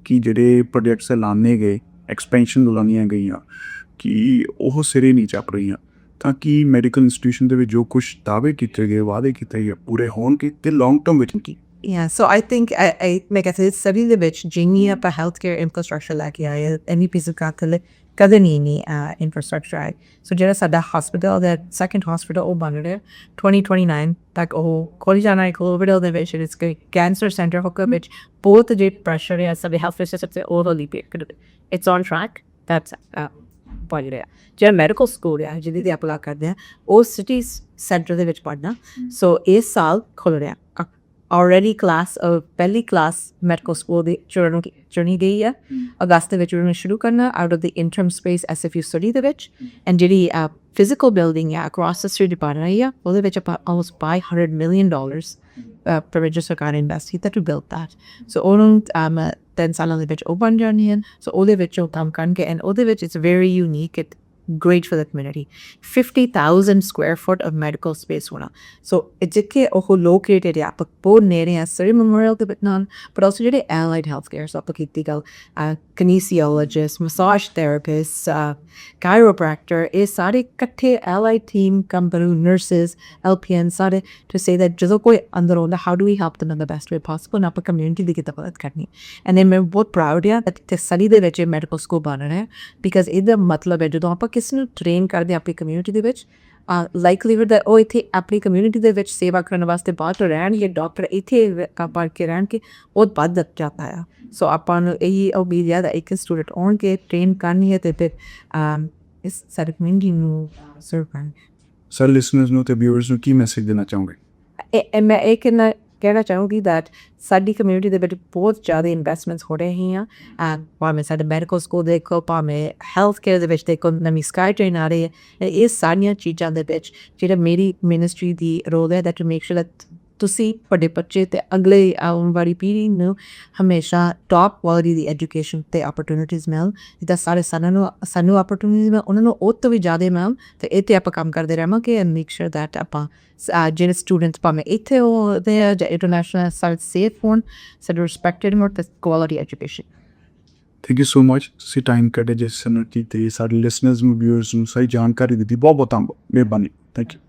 Speaker 1: ਕਿ ਜਿਹੜੇ ਪ੍ਰੋਜੈਕਟਸ ਲਾਣੇ ਗਏ ਐਕਸਪੈਂਸ਼ਨ ਲਾਉਣੀਆਂ ਗਈਆਂ ਕਿ ਉਹ ਸਿਰੇ ਨਹੀਂ ਚੱਪ ਰਹੀਆਂ ਤਾਂ ਕਿ ਮੈਡੀਕਲ ਇੰਸਟੀਟਿਊਸ਼ਨ ਦੇ ਵਿੱਚ ਜੋ ਕੁਛ ਦਾਅਵੇ ਕੀਤੇ ਗਏ ਵਾਅਦੇ ਕੀਤੇ ਗਏ ਪੂਰੇ ਹੋਣਗੇ ਅਤੇ ਲੌਂਗ ਟਰਮ ਵਿੱਚ ਕੀ
Speaker 2: Yeah, so I think ਮੈਂ ਕਹਿੰਦਾ ਸਭੀ ਦੇ ਵਿੱਚ ਜਿੰਨੀ ਆਪਾਂ ਹੈਲਥ ਕੇਅਰ ਇਨਫਰਾਸਟਰਕਚਰ ਲੈ ਕੇ ਆਏ ਐਨੀ ਪੀਸ ਆਫ ਕਾਕਲ ਕਦੇ ਨਹੀਂ ਇਨਫਰਾਸਟਰਕਚਰ ਆਏ ਸੋ ਜਿਹੜਾ ਸਾਡਾ ਹਸਪੀਟਲ ਦਾ ਸੈਕੰਡ ਹਸਪੀਟਲ ਉਹ ਬਣ ਰਿਹਾ 2029 ਤੱਕ ਉਹ ਖੋਲ੍ਹ ਜਾਣਾ ਹੈ ਕੋਵਿਡ ਦੇ ਵਿੱਚ ਇਸ ਕੈਂਸਰ ਸੈਂਟਰ ਹੋਕਰ ਵਿੱਚ ਬਹੁਤ ਜੇ ਪ੍ਰੈਸ਼ਰ ਹੈ ਸਾਡੇ ਹੈਲਥ ਸਿਸਟਮ ਤੇ overly pay it's on track that's ਪਹੁੰਚ ਰਿਹਾ ਜਿਹੜਾ ਮੈਡੀਕਲ ਸਕੂਲ ਹੈ ਜਿਹਦੀ ਦੀ ਆਪਾਂ ਕਰਦੇ ਹਾਂ ਉਹ ਸਿਟੀ ਸੈਂਟਰ ਦੇ ਵਿੱਚ ਪੜ੍ਹਨਾ ਸੋ ਇਸ ਸਾਲ ਖੁੱਲ੍ਹ ਰਿਹਾ already ਪਹਿਲੀ ਕਲਾਸ ਮੈਡੀਕਲ ਸਕੂਲ ਦੀ ਚੁਣੀ ਗਈ ਹੈ ਅਗਸਤ ਦੇ ਵਿੱਚ ਉਹਨਾਂ ਨੂੰ ਸ਼ੁਰੂ ਕਰਨਾ out of the interim space SFU study ਦੇ ਵਿੱਚ ਐਂਡ ਜਿਹੜੀ ਫਿਜ਼ੀਕਲ ਬਿਲਡਿੰਗ ਹੈ ਅਕ੍ਰੋਸ ਦ ਸਟਰੀਟ ਬਣ ਰਹੀ ਆ ਉਹਦੇ ਵਿੱਚ ਆਪਾਂ ਆਲਮੋਸਟ $500 million ਪ੍ਰੋਵਿੰਸ਼ਲ ਸਰਕਾਰ ਨੇ ਇਨਵੈਸਟ ਕੀਤਾ ਟੂ ਬਿਲਡ ਦੈਟ ਸੋ ਉਹਨੂੰ 10 ਸਾਲਾਂ ਦੇ ਵਿੱਚ ਉਹ ਬਣ ਜਾਣੀ ਹਨ ਸੋ ਉਹਦੇ ਵਿੱਚ ਉਹ ਕੰਮ ਕਰਨਗੇ ਐਂਡ ਉਹਦੇ ਵਿੱਚ it's very unique it great for the community 50,000 square foot of medical space ਹੋਣਾ so ਜਿੱਥੇ ਉਹ located ਹੈ ਆਪਾਂ ਬਹੁਤ ਨੇੜੇ ਆ ਸਰੀ ਮੈਮੋਰੀਅਲ ਦੇ ਨਾਲ but also ਜਿਹੜੇ allied health care so ਆਪਾਂ ਕੀਤੀ ਗੱਲ kinesiologist massage therapist chiropractor ਇਹ ਸਾਰੇ ਇਕੱਠੇ allied team ਕੰਮ ਕਰੂ nurses LPN ਸਾਰੇ to say that ਜਦੋਂ ਕੋਈ ਅੰਦਰ ਆਉਂਦਾ how do we help them in the best way possible ਨਾ ਆਪਾਂ community ਦੀ ਕਿੱਦਾਂ ਮਦਦ ਕਰਨੀ and then ਮੈਂ ਬਹੁਤ proud ਹਾਂ that ਇੱਥੇ ਸਰੀ ਦੇ ਵਿੱਚ ਮੈਡੀਕਲ ਸਕੂਲ ਬਣ ਰਿਹਾ because ਇਹਦਾ ਮਤਲਬ ਹੈ ਜਦੋਂ ਆਪਾਂ ਕਿਸੇ ਨੂੰ ਟ੍ਰੇਨ ਕਰਦੇ ਆਪਣੀ ਕਮਿਊਨਿਟੀ ਦੇ ਵਿੱਚ ਲਾਈਕਲੀਹੁਡ that ਉਹ ਇੱਥੇ ਆਪਣੀ ਕਮਿਊਨਿਟੀ ਦੇ ਵਿੱਚ ਸੇਵਾ ਕਰਨ ਵਾਸਤੇ ਬਾਹਰ ਰਹਿਣਗੇ ਡਾਕਟਰ ਇੱਥੇ ਕੰਮ ਪੜ੍ਹ ਕੇ ਰਹਿਣਗੇ ਉਹ ਵੱਧ ਜਾਂਦਾ ਆ ਸੋ ਆਪਾਂ ਨੂੰ ਇਹੀ ਉਮੀਦ ਹੈ that ਇੱਕ ਸਟੂਡੈਂਟ ਆਉਣਗੇ ਟ੍ਰੇਨ ਕਰਨੀ ਹੈ ਅਤੇ ਫਿਰ ਇਸ ਸਾਡੀ ਕਮਿਊਨਿਟੀ ਨੂੰ ਸਰਵ ਕਰਨਗੇ
Speaker 1: ਸਰ ਲਿਸਨਰਸ ਨੂੰ ਤੇ ਵਿਊਅਰਸ ਨੂੰ ਕੀ ਮੈਸੇਜ ਦੇਣਾ ਚਾਹੋਗੇ?
Speaker 2: ਮੈਂ ਇਹ ਕਹਿਣਾ ਚਾਹੂੰਗੀ that ਸਾਡੀ ਕਮਿਊਨਿਟੀ ਦੇ ਵਿੱਚ ਬਹੁਤ ਜ਼ਿਆਦਾ ਇਨਵੈਸਟਮੈਂਟਸ ਹੋ ਰਹੀਆਂ ਭਾਵੇਂ ਸਾਡੇ ਮੈਡੀਕਲ ਸਕੂਲ ਦੇਖੋ, ਭਾਵੇਂ ਹੈਲਥ ਕੇਅਰ ਦੇ ਵਿੱਚ ਦੇਖੋ, ਨਵੀਂ ਸਕਾਈ ਟ੍ਰੇਨ ਆ ਰਹੀ ਹੈ। ਇਹ ਸਾਰੀਆਂ ਚੀਜ਼ਾਂ ਦੇ ਵਿੱਚ ਜਿਹੜਾ ਮੇਰੀ ਮਿਨਿਸਟਰੀ ਦੀ ਰੋਲ ਹੈ that to make sure that ਤੁਸੀਂ ਤੁਹਾਡੇ ਬੱਚੇ ਤੇ ਅਗਲੇ ਆਉਣ ਵਾਲੀ ਪੀੜ੍ਹੀ ਨੂੰ ਹਮੇਸ਼ਾ ਟੌਪ ਕੁਆਲਿਟੀ ਦੀ ਐਜੂਕੇਸ਼ਨ ਤੇ ਆਪਰਚੁਨਿਟੀਜ਼ ਮਿਲ, ਜਿੱਦਾਂ ਸਾਰੇ ਸਾਨੂੰ ਆਪਰਚੁਨਿਟੀਜ਼ ਮਿਲ, ਉਹਨਾਂ ਨੂੰ ਉਹ ਤੋਂ ਵੀ ਜ਼ਿਆਦਾ ਮਿਲ। ਤੇ ਇਹ 'ਤੇ ਆਪਾਂ ਕੰਮ ਕਰਦੇ ਰਹਾਂਗੇ ਐਂਡ ਮੇਕ ਸ਼ੋਰ ਦੈਟ ਆਪਾਂ ਜਿਹੜੇ ਸਟੂਡੈਂਟਸ ਭਾਵੇਂ ਇੱਥੇ ਹੋਦੇ ਆ ਜਾਂ ਇੰਟਰਨੈਸ਼ਨਲ ਸਾਈਡ ਸੇਫ ਹੋਣ, ਸਾਡੇ ਰਿਸਪੈਕਟਡ ਮੋਰ ਤੇ quality education.
Speaker 1: Thank you so much, ਤੁਸੀਂ ਟਾਈਮ ਕੱਢੇ ਜਿਸ ਸਮੇਂ ਤੇ ਸਾਡੇ ਲਿਸਨਰਸ ਨੂੰ ਵਿਊਅਰਸ ਨੂੰ ਸਹੀ ਜਾਣਕਾਰੀ ਦਿੱਤੀ। ਬਹੁਤ ਬਹੁਤ ਮਿਹਰਬਾਨੀ। Thank you.